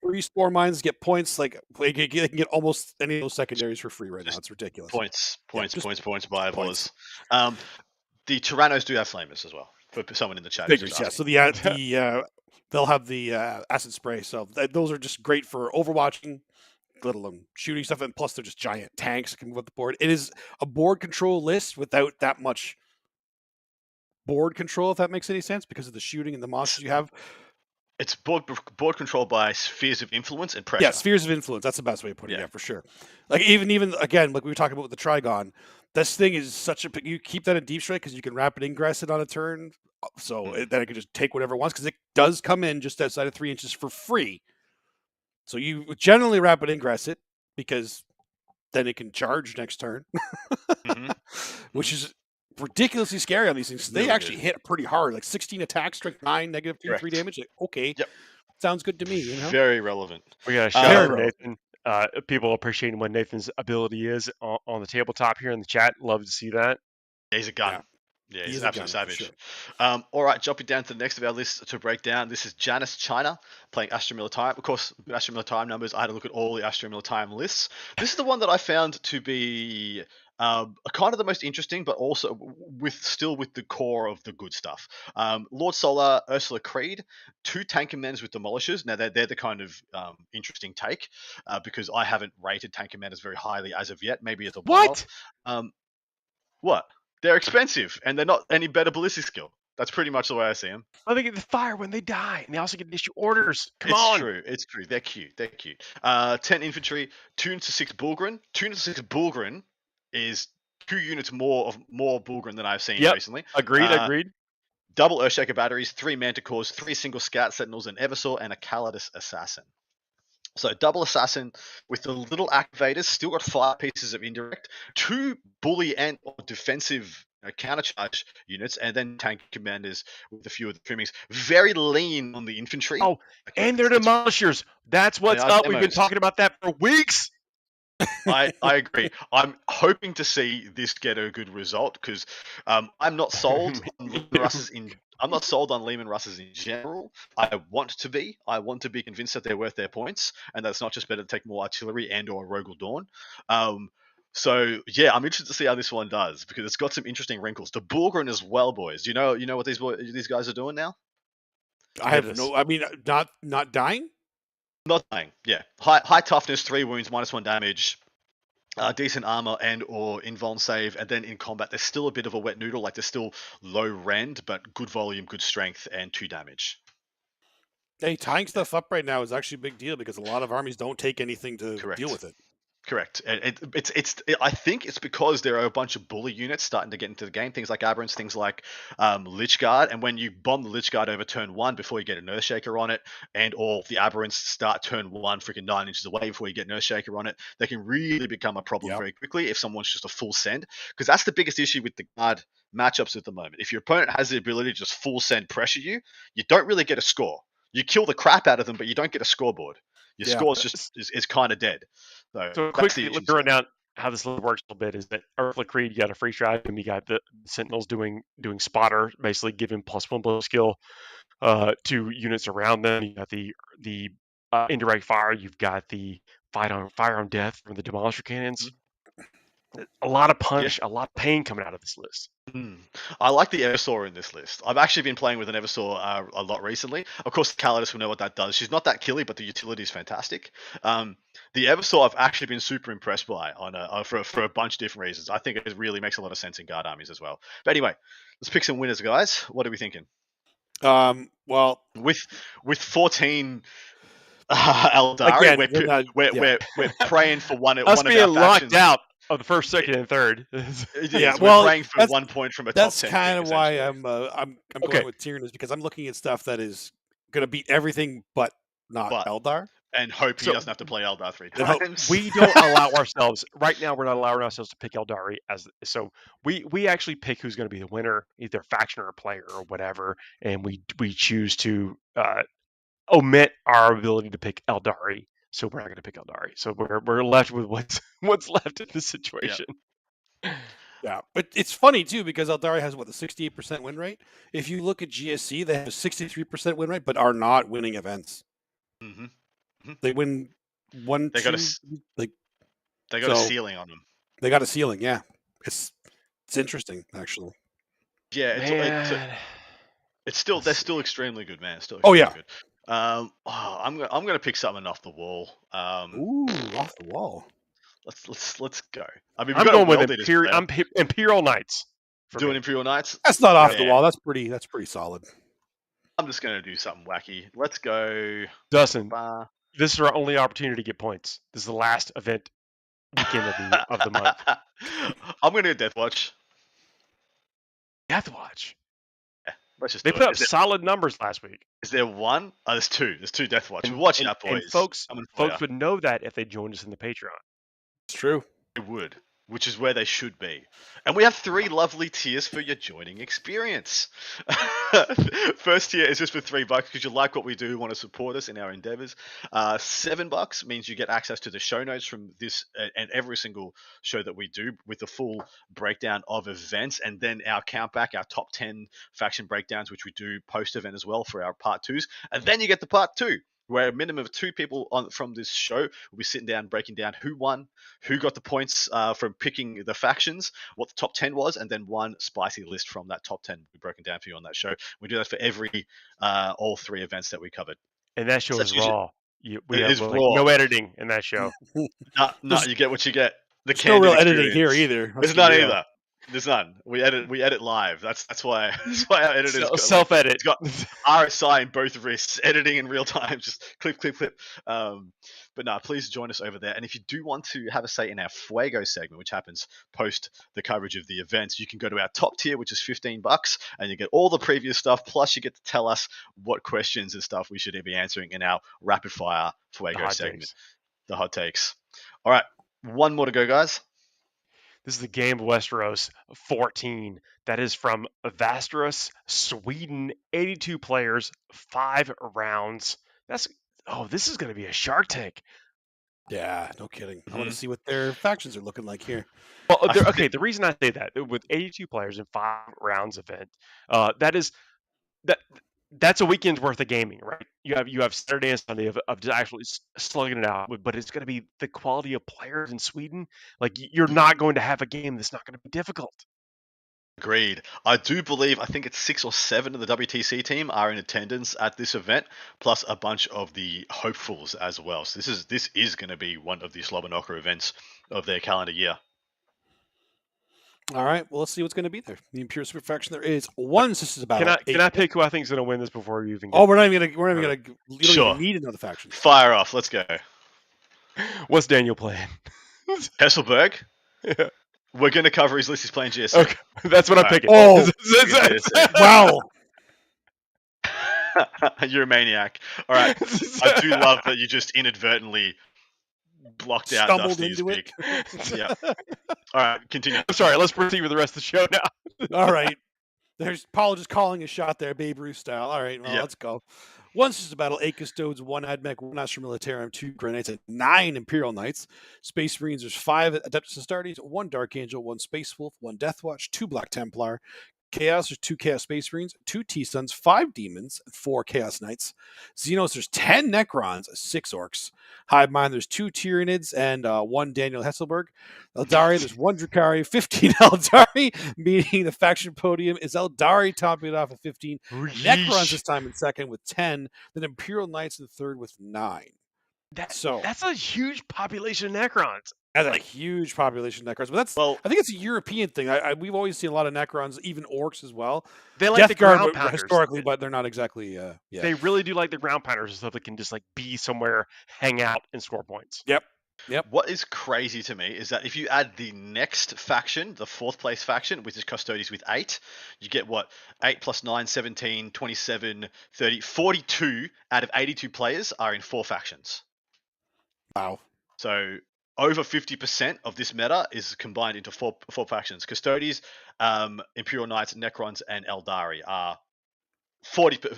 Free Spore Mines, get points. Like, they can get almost any of those secondaries for free right now. It's ridiculous. Points, Biovores. The Tyrannos do have flamers as well, for someone in the chat. Figures, yeah. So they'll have the acid spray. So those are just great for overwatching, let alone shooting stuff, and plus they're just giant tanks that can move up the board. It is a board control list without that much board control, if that makes any sense, because of the shooting and the monsters you have. It's board control by spheres of influence and pressure. Yeah, spheres of influence. That's the best way of putting it. Yeah, for sure. Like even again, like we were talking about with the Trigon, this thing is such a. You keep that in deep strike because you can rapid ingress it on a turn, so that it can just take whatever it wants, because it does come in just outside of 3 inches for free. So you generally rapid ingress it, because then it can charge next turn, which is ridiculously scary on these things. They actually hit pretty hard, like 16 attacks, strength 9, -2, 3 damage. Like, okay, sounds good to me. You know, very relevant. We got a shout out for Nathan. People appreciating what Nathan's ability is on the tabletop here in the chat. Love to see that. Yeah, he's a gun. Yeah, He he's is an a absolute gunner, for savage. sure. All right, jumping down to the next of our list to break down. This is Janice China playing Astra Militarum. Of course, Astra Militarum numbers. I had to look at all the Astra Militarum lists. This is the one that I found to be kind of the most interesting, but also with the core of the good stuff. Lord Solar, Ursula Creed, 2 tank commanders with demolishers. Now they're the kind of interesting take because I haven't rated tank commanders very highly as of yet. Maybe as a one-off. What? What? They're expensive and they're not any better ballistic skill. That's pretty much the way I see them. Oh, they get the fire when they die, and they also get to issue orders. Come It's on. true. It's true. They're cute. They're cute. 10 infantry, 2 to 6 Bulgren. 2 to 6 Bulgren is 2 units more Bulgren than I've seen recently. Agreed. Double Earthshaker batteries, 3 Manticores, 3 single Scout Sentinels, an Eversaw, and a Calidus Assassin. So double assassin with the little activators, still got 5 pieces of indirect, 2 bully and defensive countercharge units, and then tank commanders with a few of the trimmings. Very lean on the infantry. Oh, and they're demolishers. That's what's They are up. We've been demos. talking about that for weeks. I agree. I'm hoping to see this get a good result because I'm not sold on Lehman Russes I'm not sold on Lehman Russes in general. I want to be convinced that they're worth their points, and that's not just better to take more artillery and/or Rogel Dawn. So yeah, I'm interested to see how this one does because it's got some interesting wrinkles. The Bulgren as well, boys. You know what these guys are doing now? I have no. I mean, not dying. Not dying. Yeah, high toughness, 3 wounds, -1 damage. Decent armor and or invuln save, and then in combat there's still a bit of a wet noodle, like there's still low rend, but good volume, good strength, and 2 damage. Hey, tying stuff up right now is actually a big deal because a lot of armies don't take anything to deal with it. Correct. And I think it's because there are a bunch of bully units starting to get into the game. Things like Aberrants, things like Lich Guard. And when you bomb the Lich Guard over turn 1 before you get an Earthshaker on it, and or the Aberrants start turn 1 freaking 9 inches away before you get an Earthshaker on it, they can really become a problem very quickly if someone's just a full send. Because that's the biggest issue with the Guard matchups at the moment. If your opponent has the ability to just full send pressure you, you don't really get a score. You kill the crap out of them, but you don't get a scoreboard. Your score's just is kind of dead. So quickly look around how this works a little bit is that Ursula Creed, you got a free strategy, you got the Sentinels doing spotter, basically giving +1 blow skill to units around them. You got the indirect fire, you've got the fire on death from the demolisher cannons. A lot of punch, a lot of pain coming out of this list. I like the Eversaw in this list. I've actually been playing with an Eversaw a lot recently. Of course, the Calidus will know what that does. She's not that killy, but the utility is fantastic. The Eversaw I've actually been super impressed by for a bunch of different reasons. I think it really makes a lot of sense in guard armies as well. But anyway, let's pick some winners, guys. What are we thinking? Well, with 14 Eldari, again, we're praying for one. Us one being of our locked factions. out of the first, second, and third. We're praying for 1 point from a top 10. That's kind of why I'm going with Tyranus, because I'm looking at stuff that is going to beat everything but Eldar. And hope he doesn't have to play Eldar 3 times. We don't allow ourselves right now. We're not allowing ourselves to pick Eldari so we actually pick who's going to be the winner, either faction or player or whatever, and we choose to omit our ability to pick Eldari. So we're not going to pick Eldari. So we're left with what's left in this situation. Yeah, but it's funny too because Eldari has the 68% win rate. If you look at GSC, they have a 63% win rate, but are not winning events. Mm-hmm. They win one. They got a ceiling on them. They got a ceiling. Yeah, it's interesting actually. Yeah, it's still they're still extremely good, man. Still good. I'm gonna pick something off the wall. Ooh, off the wall. Let's go. I mean, I'm going with Imperial Knights. Doing Imperial Knights. That's not off the wall. That's pretty solid. I'm just gonna do something wacky. Let's go, Dustin. This is our only opportunity to get points. This is the last event weekend of the month. I'm gonna do Death Watch. Death Watch. Yeah, let's just. They put up solid numbers last week. Is there one? Oh, there's 2. There's 2 Death Watch. We're watching that, boys. And folks would know that if they joined us in the Patreon. It's true. They would. which is where they should be. And we have 3 lovely tiers for your joining experience. First tier is just for $3 because you like what we do, want to support us in our endeavors. $7 means you get access to the show notes from this and every single show that we do with the full breakdown of events, and then our countback, our top 10 faction breakdowns, which we do post-event as well for our part 2s. And then you get the part 2, where a minimum of 2 people from this show will be sitting down breaking down who won, who got the points from picking the factions, what the top 10 was, and then one spicy list from that top 10 will be broken down for you on that show. We do that for every all 3 events that we covered. And that show is raw. We have raw. No editing in that show. No, you get what you get. There's no real editing here either. There's none either. There's none. We edit live. That's why our editors self-edit. It's got RSI in both wrists, editing in real time, just clip. But no, please join us over there. And if you do want to have a say in our Fuego segment, which happens post the coverage of the events, you can go to our top tier, which is $15, and you get all the previous stuff. Plus, you get to tell us what questions and stuff we should be answering in our rapid fire Fuego segment. The hot takes. All right, one more to go, guys. This is the Game of Westeros 14. That is from Västerås, Sweden. 82 players, 5 rounds. This is going to be a Shark Tank. Yeah, no kidding. I want to see what their factions are looking like here. Well, okay, the reason I say that, with 82 players in 5 rounds event, that's a weekend's worth of gaming, right? You have Saturday and Sunday of just actually slugging it out, but it's going to be the quality of players in Sweden. Like, you're not going to have a game that's not going to be difficult. Agreed. I do believe, I think it's 6 or 7 of the WTC team are in attendance at this event, plus a bunch of the hopefuls as well. So this is going to be one of the Slobodnocker events of their calendar year. All right, well, let's see what's going to be there. The Imperial Super Faction, there is one Sisters Battle. Can I pick who I think is going to win this before you even get we're not even going to you don't Sure. even need another faction. Fire off, let's go. What's Daniel playing? Hesselberg? Yeah. We're going to cover his list. He's playing GSC. Okay, that's what I'm picking. Oh, wow. You're a maniac. All right. I do love that you just inadvertently blocked out Stumbled Dusty's into pick. Yeah. All right, continue. I'm sorry, let's proceed with the rest of the show now. All right. There's Paul just calling a shot there, Babe Ruth style. All right, well, let's go. One Sisters Battle, 8 Custodes, 1 Admech, 1 Astra Militarum, 2 Grey Knights, and 9 Imperial Knights. Space Marines, there's 5 Adeptus Astartes, 1 Dark Angel, 1 Space Wolf, 1 Death Watch, 2 Black Templar. Chaos, there's 2 Chaos Space Marines, 2 T-Suns, 5 Demons, 4 Chaos Knights. Xenos, there's 10 Necrons, 6 Orcs. Hive Mind, there's 2 Tyranids and 1 Daniel Hesselberg. Eldari, there's 1 Drukhari, 15 Eldari, meaning the faction podium is Eldari topping it off at 15. Necrons this time in second with 10. Then Imperial Knights in third with 9. That's a huge population of Necrons. That's a huge population of Necrons, but I think it's a European thing. We've always seen a lot of Necrons, even Orcs as well. They like Death the Guard ground pounders historically, but they're not exactly. They really do like the ground pounders and stuff that can just like be somewhere, hang out, and score points. Yep. What is crazy to me is that if you add the next faction, the 4th place faction, which is Custodes with 8, you get 8 plus 9, 17, 27, 30, 42 out of 82 players are in 4 factions. Wow. So over 50% of this meta is combined into four factions. Custodes, Imperial Knights, Necrons, and Eldari are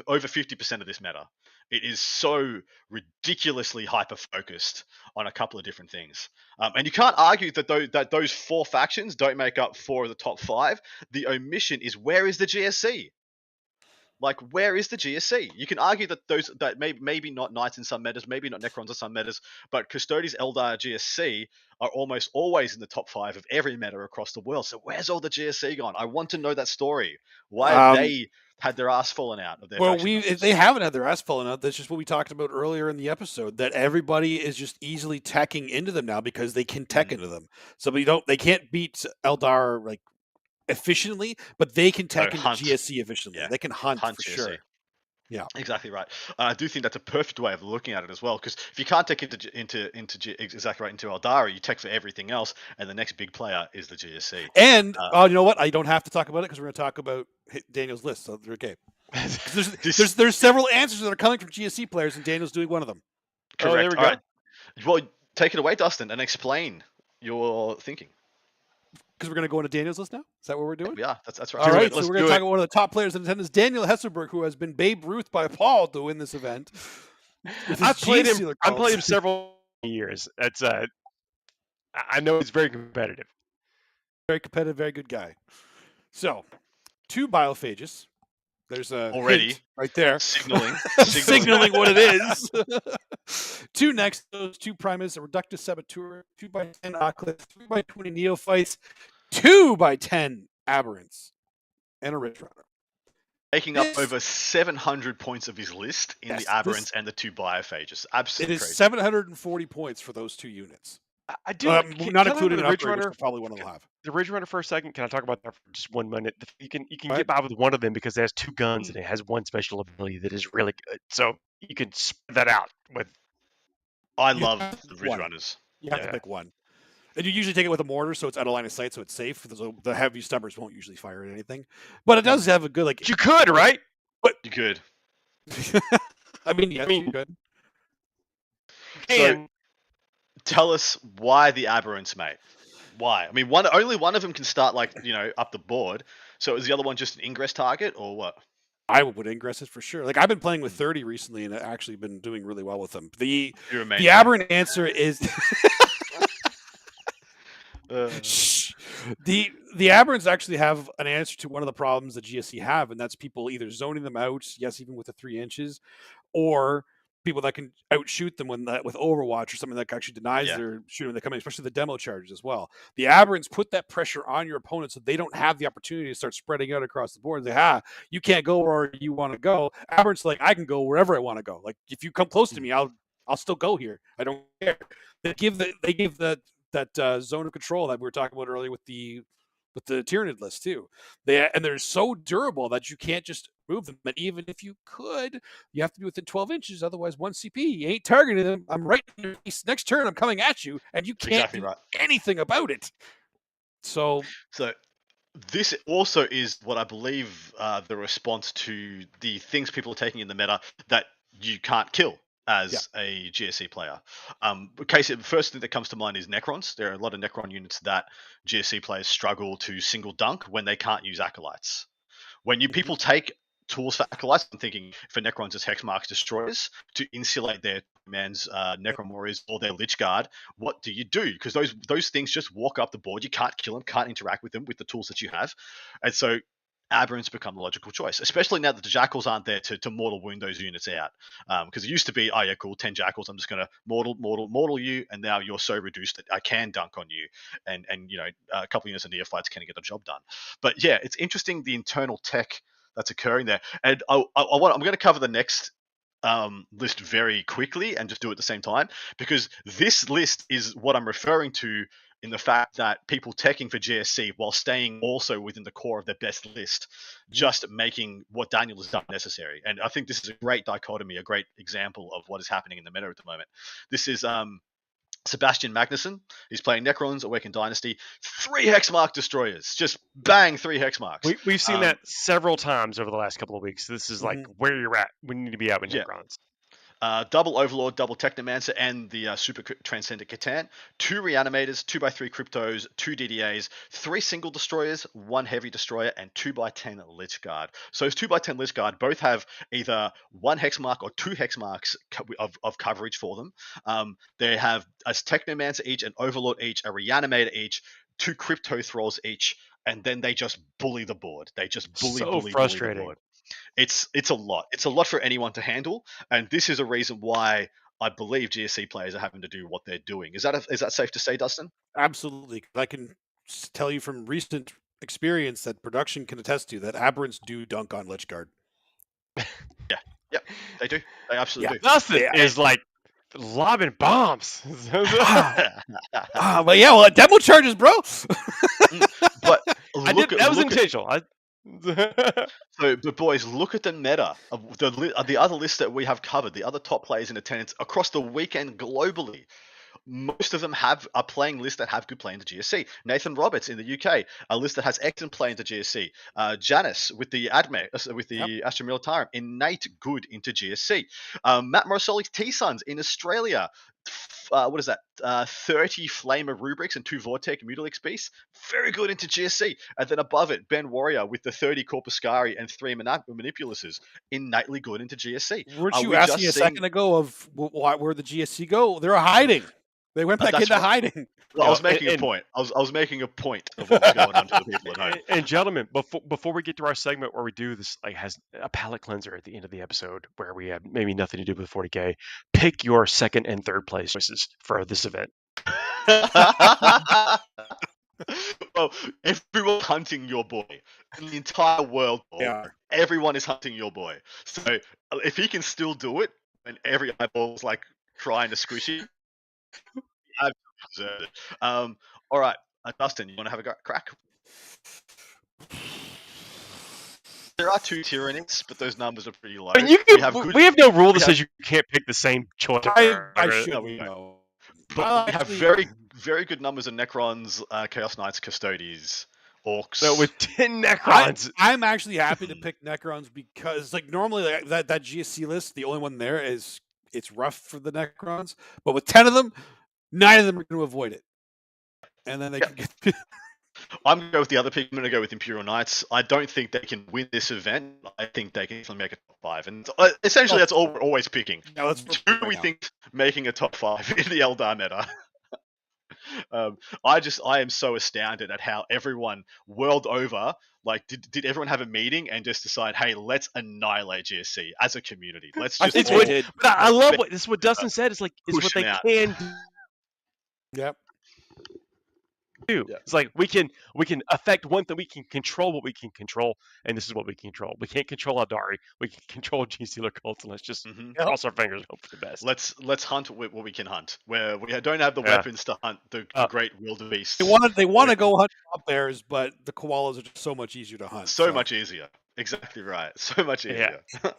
over 50% of this meta. It is so ridiculously hyper-focused on a couple of different things. And you can't argue that those 4 factions don't make up 4 of the top 5. The omission is, where is the GSC? Like, where is the GSC? You can argue that maybe not Knights in some metas, maybe not Necrons in some metas, but Custodes, Eldar, GSC are almost always in the top 5 of every meta across the world. So where's all the GSC gone? I want to know that story. Why have they had their ass fallen out of their they haven't had their ass fallen out. That's just what we talked about earlier in the episode, that everybody is just easily teching into them now because they can tech into them. So they can't beat Eldar like efficiently, but they can tech into GSC efficiently. Yeah. They can hunt for GSC. Sure. Yeah, exactly right. I do think that's a perfect way of looking at it as well, because if you can't tech into Eldari, you tech for everything else, and the next big player is the GSC. And you know what? I don't have to talk about it because we're going to talk about Daniel's list. So okay, there's several answers that are coming from GSC players, and Daniel's doing one of them. Correct. There we go. Right. Well, take it away, Dustin, and explain your thinking. Because we're going to go into Daniel's list now? Is that what we're doing? Yeah, that's right. All right, Let's so we're going do to talk it. about one of the top players in attendance, Daniel Hesselberg, who has been Babe Ruth by Paul to win this event. I've played him several years. That's I know he's very competitive. Very competitive, very good guy. So, 2 biophages. There's a Already hint right there. signaling Signaling what it is. 2 Nextos, 2 Primus, a Reductus Saboteur, 2x10 Oclith, 3x20 Neophytes, 2x10 Aberrants, and a Ridge Runner. taking up over 700 points of his list in the Aberrants and the 2 biophages. Absolutely It is crazy. 740 points for those 2 units. I do not including the an Ridge upgrade, Runner. which probably one will have. The Ridge Runner for a second. Can I talk about that for just 1 minute? You can get by with one of them because it has 2 guns and it has 1 special ability that is really good. So you can spread that out with. I love the Ridge Runners. You have to pick one. And you usually take it with a mortar, so it's out of line of sight, so it's safe. So the heavy stubbers won't usually fire at anything. But it does have a good, like... You could, right? But you could. I mean, you could. So, tell us why the Aberrants, mate. Why? I mean, only one of them can start, up the board. So is the other one just an ingress target, or what? I would ingress it for sure. Like, I've been playing with 30 recently, and I've actually been doing really well with them. The Aberrant answer is... The Aberrants actually have an answer to one of the problems that GSC have, and that's people either zoning them out, yes, even with the 3 inches, or people that can outshoot them with Overwatch or something that actually denies their shooting when they come in, especially the demo charges as well. The Aberrants put that pressure on your opponent so they don't have the opportunity to start spreading out across the board. They you can't go where you want to go. Aberrants like, I can go wherever I want to go. Like, if you come close to me, I'll still go here. I don't care. They give that zone of control that we were talking about earlier with the Tyrannid list too. They're so durable that you can't just move them. But even if you could, you have to be within 12 inches. Otherwise, 1 CP, you ain't targeting them. I'm right in your face. Next turn, I'm coming at you, and you can't do anything about it. So this also is what I believe the response to the things people are taking in the meta that you can't kill as a GSC player. The first thing that comes to mind is Necrons. There are a lot of Necron units that GSC players struggle to single dunk when they can't use Acolytes. When people take tools for Acolytes, I'm thinking for Necrons as Hexmarks Destroyers to insulate their man's Necron Warriors or their Lich Guard, what do you do? Because those things just walk up the board. You can't kill them, can't interact with them with the tools that you have. And so Aberrants become the logical choice, especially now that the Jackals aren't there to mortal wound those units out. Because it used to be, 10 Jackals, I'm just going to mortal you, and now you're so reduced that I can dunk on you, and a couple of units of Neophytes can get the job done. But yeah, it's interesting the internal tech that's occurring there, and I'm going to cover the next list very quickly and just do it at the same time, because this list is what I'm referring to in the fact that people teching for GSC while staying also within the core of their best list, just making what Daniel has done necessary. And I think this is a great dichotomy, a great example of what is happening in the meta at the moment. This is Sebastian Magnuson. He's playing Necrons, Awakened Dynasty, 3 Hexmark Destroyers. Just bang, 3 Hexmarks. We've seen that several times over the last couple of weeks. This is like where you're at. We need to be out with Necrons. Double Overlord, double Technomancer, and the Super Transcendent Catan. 2 Reanimators, 2x3 Cryptos, 2 DDAs, 3 Single Destroyers, 1 Heavy Destroyer, and 2x10 Lich Guard. So those 2x10 Lich Guard both have either 1 Hexmark or 2 Hexmarks of coverage for them. They have a Technomancer each, an Overlord each, a Reanimator each, 2 Crypto Thralls each, and then they just bully the board. They just bully the board. It's a lot. It's a lot for anyone to handle, and this is a reason why I believe GSC players are having to do what they're doing. Is that safe to say, Dustin? Absolutely. I can tell you from recent experience that production can attest to that Aberrants do dunk on Lich Guard. Yeah, they do. They absolutely do. Dustin is like lobbing bombs. But demo charges, bro. But that was intentional. But boys, look at the meta of the other list that we have covered, the other top players in attendance across the weekend globally. Most of them are playing lists that have good play into GSC. Nathan Roberts in the UK, a list that has excellent play into GSC. Janice with the Astra Militarum, innate good into GSC. Matt Morosoli's T-Sons in Australia, what is that? 30 Flamer Rubrics and 2 Vortec Mutilix Beasts. Very good into GSC. And then above it, Ben Warrior with the 30 Corpuscari and 3 Manipuluses. Innately good into GSC. Weren't you asking a second ago of where the GSC go? They're hiding. They went back into hiding. Well, I was making a point. I was making a point of what was going on to the people at home. And gentlemen, before we get to our segment where we do this, like, has a palate cleanser at the end of the episode where we have maybe nothing to do with 40K, pick your second and third place choices for this event. Well, everyone's hunting your boy. In the entire world, everyone is hunting your boy. So if he can still do it, and every eyeball's like trying to squish him, I've deserved it. All right, Dustin, you want to have a crack? There are 2 Tyrannies, but those numbers are pretty low. I mean, we have no rule that says you can't pick the same choice. I should know. But we have very, very good numbers of Necrons, Chaos Knights, Custodies, Orcs. So with 10 Necrons, I'm actually happy to pick Necrons because, like, normally that GSC list, the only one there is it's rough for the Necrons, but with 10 of them, 9 of them are going to avoid it, and then they can get. I'm going to go with the other pick. I'm going to go with Imperial Knights. I don't think they can win this event. I think they can make a top 5. And essentially, that's all we're always picking. Now Who do we think making a top 5 in the Eldar meta? I am so astounded at how everyone world over, like, did everyone have a meeting and just decide, hey, let's annihilate GSC as a community. Let's just. But I love this is what Dustin said. It's like it's what they can do. Yep. Yeah. It's like we can affect one thing. We can control what we can control, and this is what we can control. We can't control Aldari. We can control G-Sealer cults, and let's just cross our fingers and hope for the best. Let's hunt what we can hunt. Where we don't have the weapons to hunt the great wildebeest. They want to go hunt top bears, but the koalas are just so much easier to hunt. So much easier. Exactly right. So much easier. Yeah.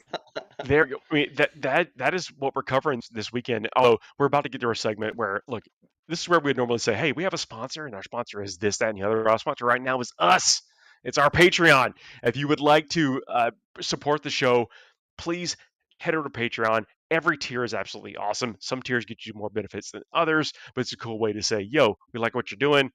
There, I mean, that is what we're covering this weekend. Although we're about to get to our segment where, look, this is where we'd normally say, hey, we have a sponsor, and our sponsor is this, that, and the other. Our sponsor right now is us. It's our Patreon. If you would like to support the show, please head over to Patreon. Every tier is absolutely awesome. Some tiers get you more benefits than others, but it's a cool way to say, yo, we like what you're doing.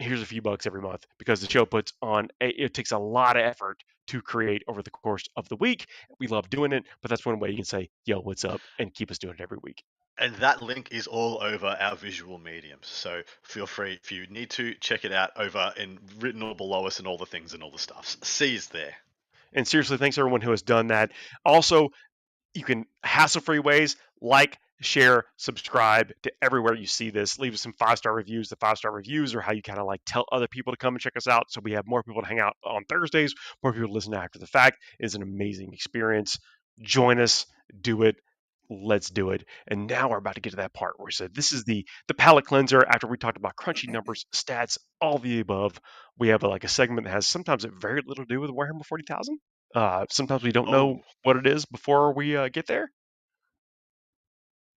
Here's a few bucks every month, because the show puts on it takes a lot of effort to create over the course of the week. We love doing it, but that's one way you can say, yo, what's up, and keep us doing it every week. And that link is all over our visual mediums. So feel free, if you need to, check it out over and written all below us and all the things and all the stuff. C is there. And seriously, thanks to everyone who has done that. Also, you can hassle-free ways, like, share, subscribe to everywhere you see this. Leave us some 5-star reviews. The 5-star reviews are how you kind of like tell other people to come and check us out. So we have more people to hang out on Thursdays, more people to listen after the fact. It's an amazing experience. Join us, do it. Let's do it. And now we're about to get to that part where we said this is the palate cleanser. After we talked about crunchy numbers, stats, all the above, we have a segment that has sometimes very little to do with Warhammer 40,000. Sometimes we don't know what it is before we get there.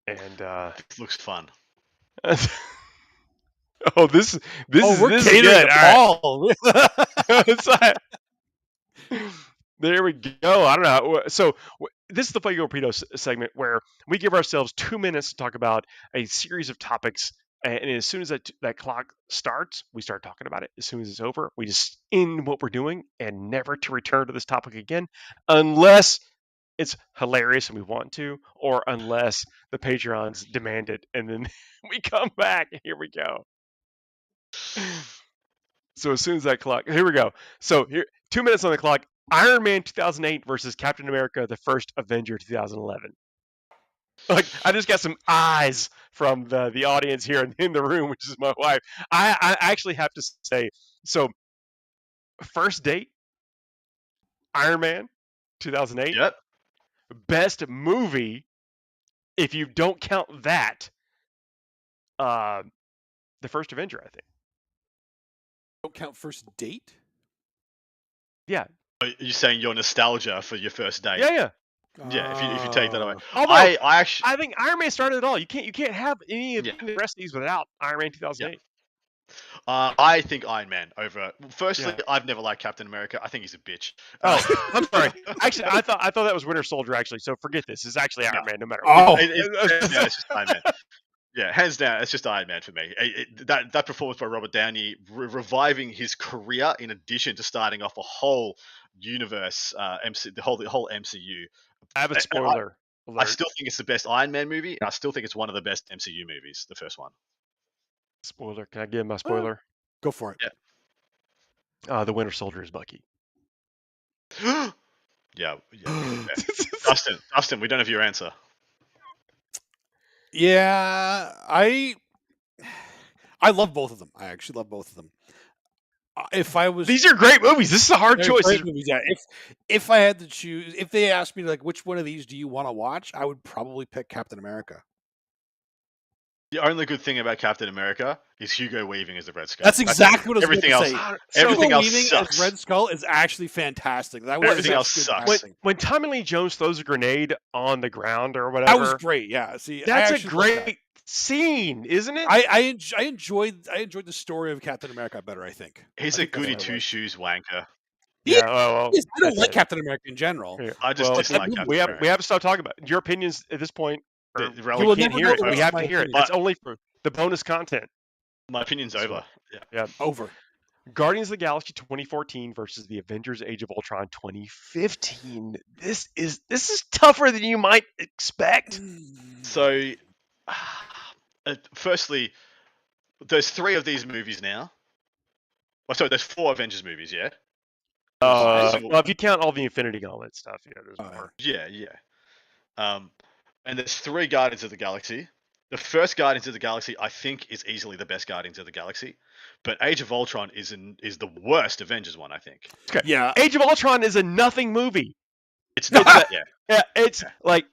And this looks fun. this is good. All right. There we go. I don't know. So this is the Fuego Torpedo segment where we give ourselves 2 minutes to talk about a series of topics. And as soon as that clock starts, we start talking about it. As soon as it's over, we just end what we're doing and never to return to this topic again, unless it's hilarious and we want to, or unless the Patreons demand it. And then we come back and here we go. So as soon as that clock, here we go. So here, 2 minutes on the clock. Iron Man 2008 versus Captain America, the First Avenger 2011. Like, I just got some eyes from the audience here in the room, which is my wife. I actually have to say, so first date, Iron Man 2008. Yep. Best movie, if you don't count that, the First Avenger, I think. Don't count first date? Yeah. Are you saying your nostalgia for your first date? Yeah. Yeah, if you take that away. Although, I think Iron Man started it all. You can't have any of the rest of these without Iron Man 2008. Yeah. I think Iron Man over. Firstly, I've never liked Captain America. I think he's a bitch. Oh, I'm sorry. Actually, I thought that was Winter Soldier. Actually, so forget this. It's actually Iron Man, no matter what. It's just Iron Man. Yeah, hands down, it's just Iron Man for me. That performance by Robert Downey, reviving his career in addition to starting off a whole universe, the whole MCU. I have a spoiler alert. I still think it's the best Iron Man movie. And I still think it's one of the best MCU movies. The first one. Spoiler. Can I give my spoiler? Go for it. Yeah. The Winter Soldier is Bucky. Yeah. Dustin, we don't have your answer. Yeah, I love both of them. I actually love both of them. If I was, These are great movies. This is a hard choice. great movies, yeah. If I had to choose, if they asked me like which one of these do you want to watch, I would probably pick Captain America. The only good thing about Captain America is Hugo Weaving as the Red Skull. That's exactly what I was everything going else. to say. Everything else Weaving sucks. as Red Skull is actually fantastic. Everything else sucks. When Tommy Lee Jones throws a grenade on the ground or whatever, that was great. Yeah, see, that's a great scene, isn't it? I enjoyed the story of Captain America better. I think He's a goody two shoes wanker. Yeah, well, I don't like Captain America in general. Yeah. I just dislike Captain America. We have to stop talking about it. Your opinions at this point. We can't hear it. We have to hear it. It's only for the bonus content. My opinion's over. Yeah. Over. Guardians of the Galaxy 2014 versus the Avengers Age of Ultron 2015. This is tougher than you might expect. So, firstly, there's 3 of these movies now. Oh, sorry, there's 4 Avengers movies, yeah? Well, if you count all the Infinity Gauntlet stuff, yeah, there's more. Yeah. And there's 3 Guardians of the Galaxy. The first Guardians of the Galaxy, I think, is easily the best Guardians of the Galaxy. But Age of Ultron is the worst Avengers one, I think. Okay. Yeah. Age of Ultron is a nothing movie. It's not. Yeah, it's like,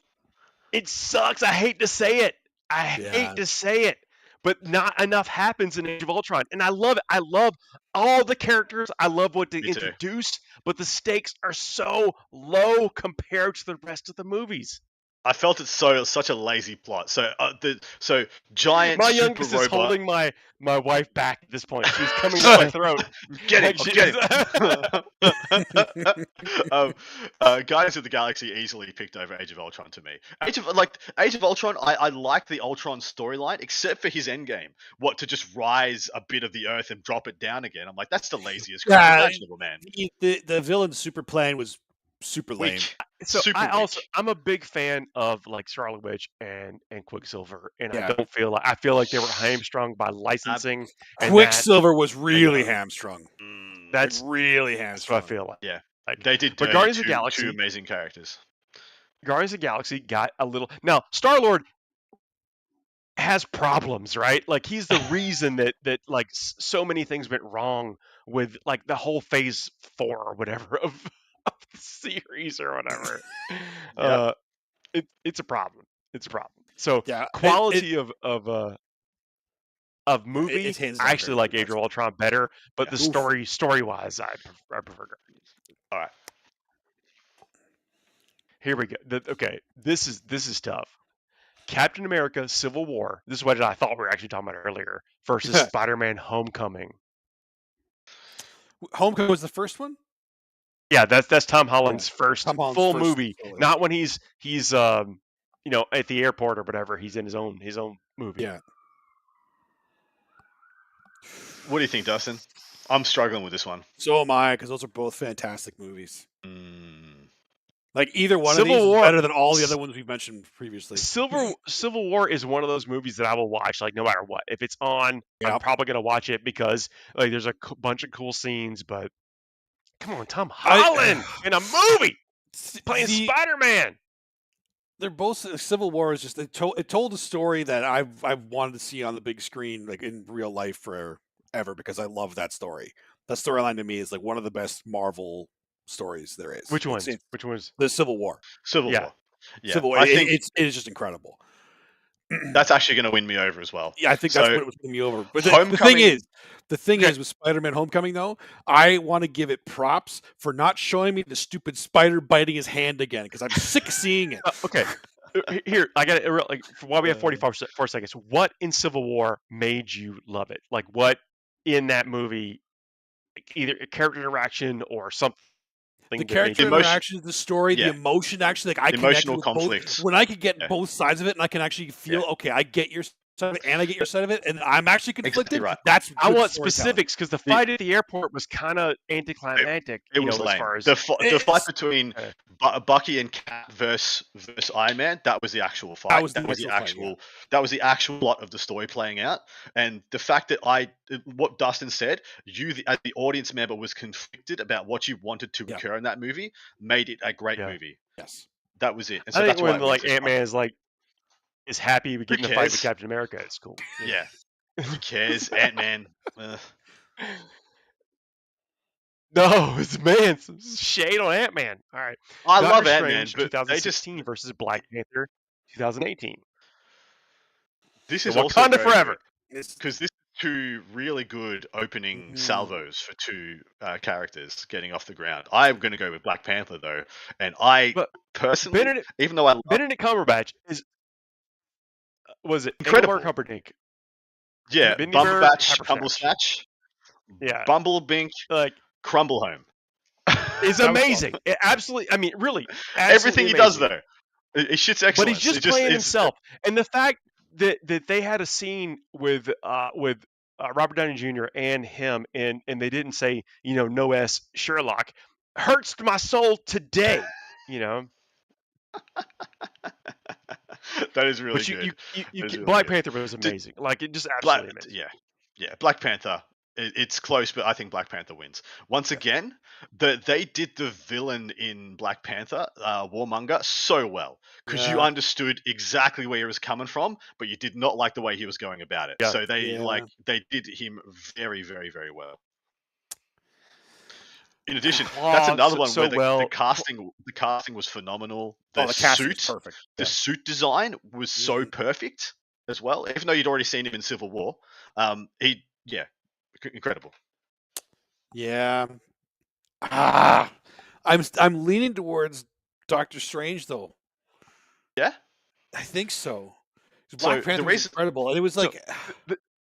it sucks. I hate to say it. Hate to say it. But not enough happens in Age of Ultron. And I love it. I love all the characters. I love what they introduced. But the stakes are so low compared to the rest of the movies. I felt it's such a lazy plot. So giant. My super youngest robot... is holding my wife back at this point. She's coming to my throat. Get it. Guardians of the Galaxy easily picked over Age of Ultron to me. Age of Ultron, I like the Ultron storyline, except for his endgame. What, to just rise a bit of the Earth and drop it down again? I'm like, that's the laziest crap imaginable, man. The villain's super plan was super lame. So I'm a big fan of like Scarlet Witch and Quicksilver, and I feel like they were hamstrung by licensing. Quicksilver was really hamstrung. That's really hamstrung. That's what I feel like. Yeah, like, they did. But Guardians of the Galaxy, 2 amazing characters. Guardians of the Galaxy got a little. Now Star-Lord has problems, right? Like he's the reason that like so many things went wrong with like the whole Phase 4 or whatever of the series or whatever. It's a problem. It's a problem. So quality of movie, I actually like Age of Ultron better, but the story wise, I prefer Guardians. All right, here we go. Okay, this is tough. Captain America: Civil War. This is what I thought we were actually talking about earlier. Versus Spider-Man: Homecoming. Homecoming was the first one. Yeah, that's Tom Holland's first full movie. Not when he's at the airport or whatever. He's in his own movie. Yeah. What do you think, Dustin? I'm struggling with this one. So am I, because those are both fantastic movies. Like either one of these is better than all the other ones we've mentioned previously. Civil War is one of those movies that I will watch, like no matter what. If it's on, I'm probably gonna watch it because like there's a bunch of cool scenes. But come on, Tom Holland in a movie playing Spider-Man. They're both Civil War is just it told a story that I've wanted to see on the big screen, like in real life forever, because I love that story. That storyline to me is like one of the best Marvel stories there is. Which ones? The Civil War. Civil War. Yeah. Civil War. It is just incredible. That's actually going to win me over as well. Yeah, I think that's what was winning me over. But the thing is with Spider-Man: Homecoming, though, I want to give it props for not showing me the stupid spider biting his hand again because I'm sick of seeing it. Okay, here I got it. Like, while we have 44 seconds, what in Civil War made you love it? Like, what in that movie, either a character interaction or something? The character interactions, the story, the emotion. Actually, like I emotional conflict. when I could get both sides of it, and I can actually feel, okay, I get your side of it and I get your side of it, and I'm actually conflicted. Exactly right. That's I good want storytelling. specifics because the fight at the airport was kind of anticlimactic. It was as lame. far as The fight It's- between Bucky and Cap versus Iron Man, that was the actual fight. That was the the actual fight, that was the actual plot of the story playing out. And the fact that what Dustin said, as the audience member was conflicted about what you wanted to Yeah. occur in that movie, made it a great Yeah. movie. Yes. That was it. And I so think that's why when it wins this Ant-Man one. is happy with getting a fight with cares? Captain America, it's cool. Yeah. Who cares? Ant-Man. No, it's some shade on Ant-Man. All right. I Doctor love Ant-Man, Strange but they 2016 versus Black Panther 2018. this The is also Wakanda very forever. because this is two really good opening salvos for two characters getting off the ground. I'm going to go with Black Panther though, and But personally, even though I love Benedict Cumberbatch was it Incredible. Engelbert Humperdinck? yeah, Bendy Bumberbatch, Bird, Bumblesnatch, Yeah, Bumblebink, like Crumblehome. it's That was amazing. It absolutely, I mean, really, Everything absolutely he does amazing. though, it shit's excellent. But he's just playing himself, and the fact that they had a scene with Robert Downey Jr. and him, and they didn't say no S Sherlock hurts my soul today. That is really But good. Black Panther was amazing. Like it just absolutely amazing. Yeah. Black Panther. It's close, but I think Black Panther wins. Once again, they did the villain in Black Panther, Warmonger, so well because you understood exactly where he was coming from, but you did not like the way he was going about it. Yeah. So they did him very, very, very well. In addition, that's another one where the casting was phenomenal. The casting was perfect. The suit design was so perfect as well. Even though you'd already seen him in Civil War, incredible. Yeah. I'm leaning towards Doctor Strange though. Yeah, I think so. Black Panther was incredible, and it was like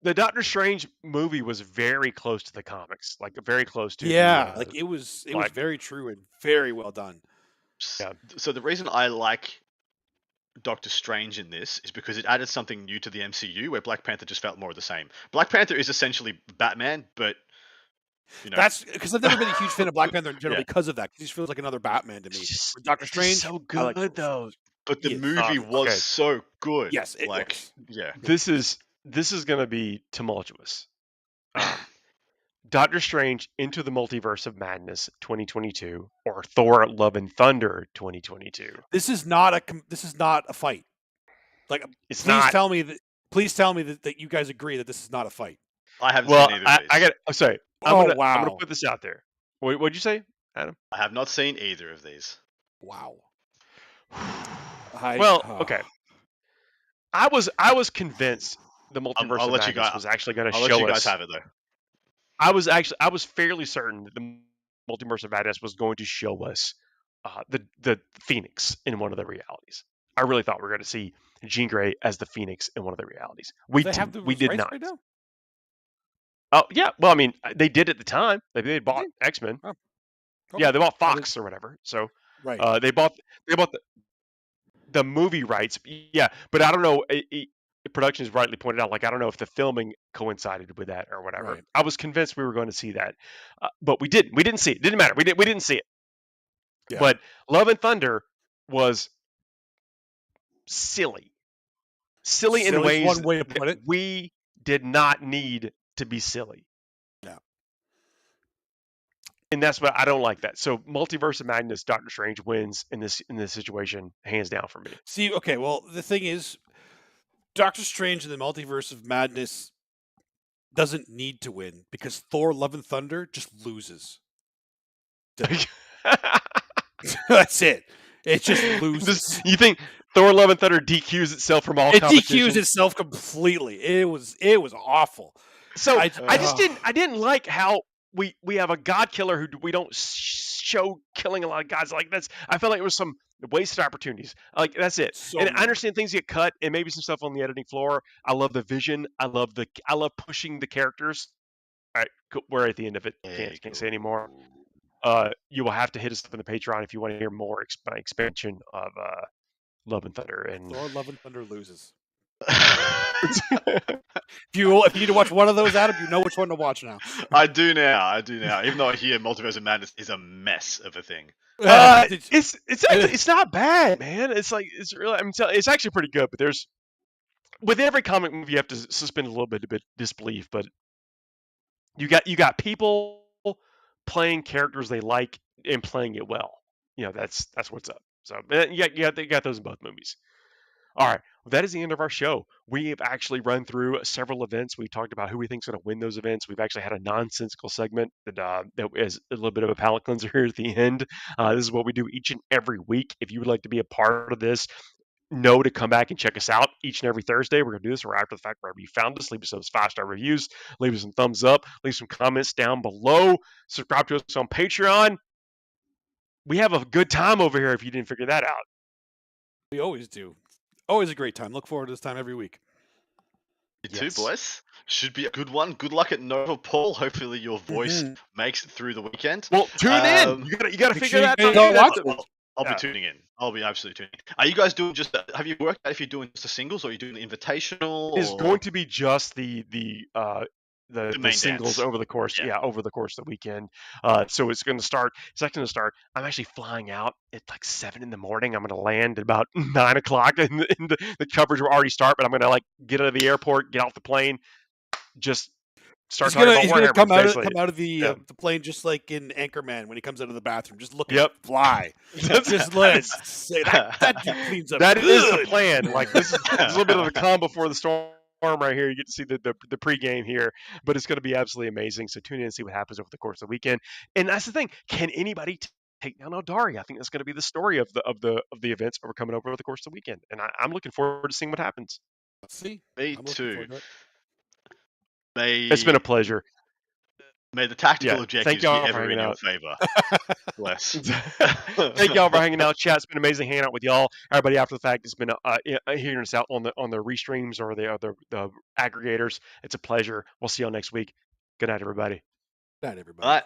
the Doctor Strange movie was very close to the comics, like very close to. It was very true and very well done. Yeah. So the reason I like Doctor Strange in this is because it added something new to the MCU where Black Panther just felt more of the same. Black Panther is essentially Batman, but that's because I've never been a huge fan of Black Panther in general because of that. He just feels like another Batman to me. Doctor Strange, so good though. But the movie was so good. Yes, it was. Yeah. This is going to be tumultuous. Doctor Strange Into the Multiverse of Madness 2022 or Thor Love and Thunder 2022. This is not a fight. Like please tell me that you guys agree that this is not a fight. I haven't seen either of these. I'm going to put this out there. What'd you say, Adam? I have not seen either of these. Wow. Okay. I was convinced the Multiverse of Madness was actually going to show us. I'll let you guys have it though. I was fairly certain that the Multiverse of Madness was going to show us the Phoenix in one of the realities. I really thought we were going to see Jean Grey as the Phoenix in one of the realities. We did not. Right now? Oh yeah, well I mean they did at the time. They bought X-Men. Oh. Yeah, they bought Fox or whatever. So right. They bought the movie rights. Yeah, but I don't know. Production is rightly pointed out. Like I don't know if the filming coincided with that or whatever. Right. I was convinced we were going to see that, but we didn't. We didn't see it. It didn't matter. We didn't see it. Yeah. But Love and Thunder was silly in ways one way to put it. We did not need to be silly. Yeah. And that's what I don't like that. So Multiverse of Madness, Doctor Strange wins in this situation, hands down for me. See, okay, well the thing is, Doctor Strange in the Multiverse of Madness doesn't need to win because Thor: Love and Thunder just loses. That's it. It just loses. You think Thor: Love and Thunder DQs itself from all competition? It DQs itself completely. It was awful. So I didn't like how we have a god killer who we don't show killing a lot of gods like that's. I felt like it was some wasted opportunities. Like that's it. I understand things get cut and maybe some stuff on the editing floor. I love the vision. I love pushing the characters. All right, cool. We're at the end of it. Can't say anymore. You will have to hit us up in the Patreon if you want to hear more expansion of Love and Thunder. And Thor: Love and Thunder loses. If you need to watch one of those, Adam, you know which one to watch now. I do now. Even though I hear Multiverse of Madness is a mess of a thing. It's not bad, man. It's like it's really. It's actually pretty good. But with every comic movie, you have to suspend a little bit of disbelief. But you got people playing characters they like and playing it well. That's what's up. So you got those in both movies. All right, well, that is the end of our show. We have actually run through several events. We talked about who we think is going to win those events. We've actually had a nonsensical segment that is a little bit of a palate cleanser here at the end. This is what we do each and every week. If you would like to be a part of this, know to come back and check us out each and every Thursday. We're going to do this right after the fact wherever you found us. Leave us those 5-star reviews. Leave us some thumbs up. Leave some comments down below. Subscribe to us on Patreon. We have a good time over here if you didn't figure that out. We always do. Always a great time. Look forward to this time every week. You too, boys. Should be a good one. Good luck at Nova, Paul. Hopefully your voice makes it through the weekend. Well, tune in. You got to figure that out. I'll be tuning in. I'll be absolutely tuning in. Are you guys doing have you worked out if you're doing just the singles or are you doing the invitational? It's going to be just the singles dance. over the course, over the course of the weekend. So it's going to start. I'm actually flying out at like 7 a.m. I'm going to land at about 9 o'clock, and the coverage will already start. But I'm going to get out of the airport, get off the plane, just start talking about Warhammer. He's going to come out of the plane just like in Anchorman when he comes out of the bathroom, just looking fly. Just let's say that cleans up. That is the plan. Like this is a little bit of the calm before the storm. Right here, you get to see the pregame here, but it's going to be absolutely amazing. So tune in and see what happens over the course of the weekend. And that's the thing: can anybody take down Eldari? I think that's going to be the story of the events that are coming over the course of the weekend, and I'm looking forward to seeing what happens. Let's see. Me too. It's been a pleasure. May the tactical objectives be ever in your favor. Bless. Thank y'all for hanging out, chat. It's been amazing hanging out with y'all. Everybody after the fact has been hearing us out on the restreams or the aggregators. It's a pleasure. We'll see y'all next week. Good night, everybody. Good night, everybody. All right.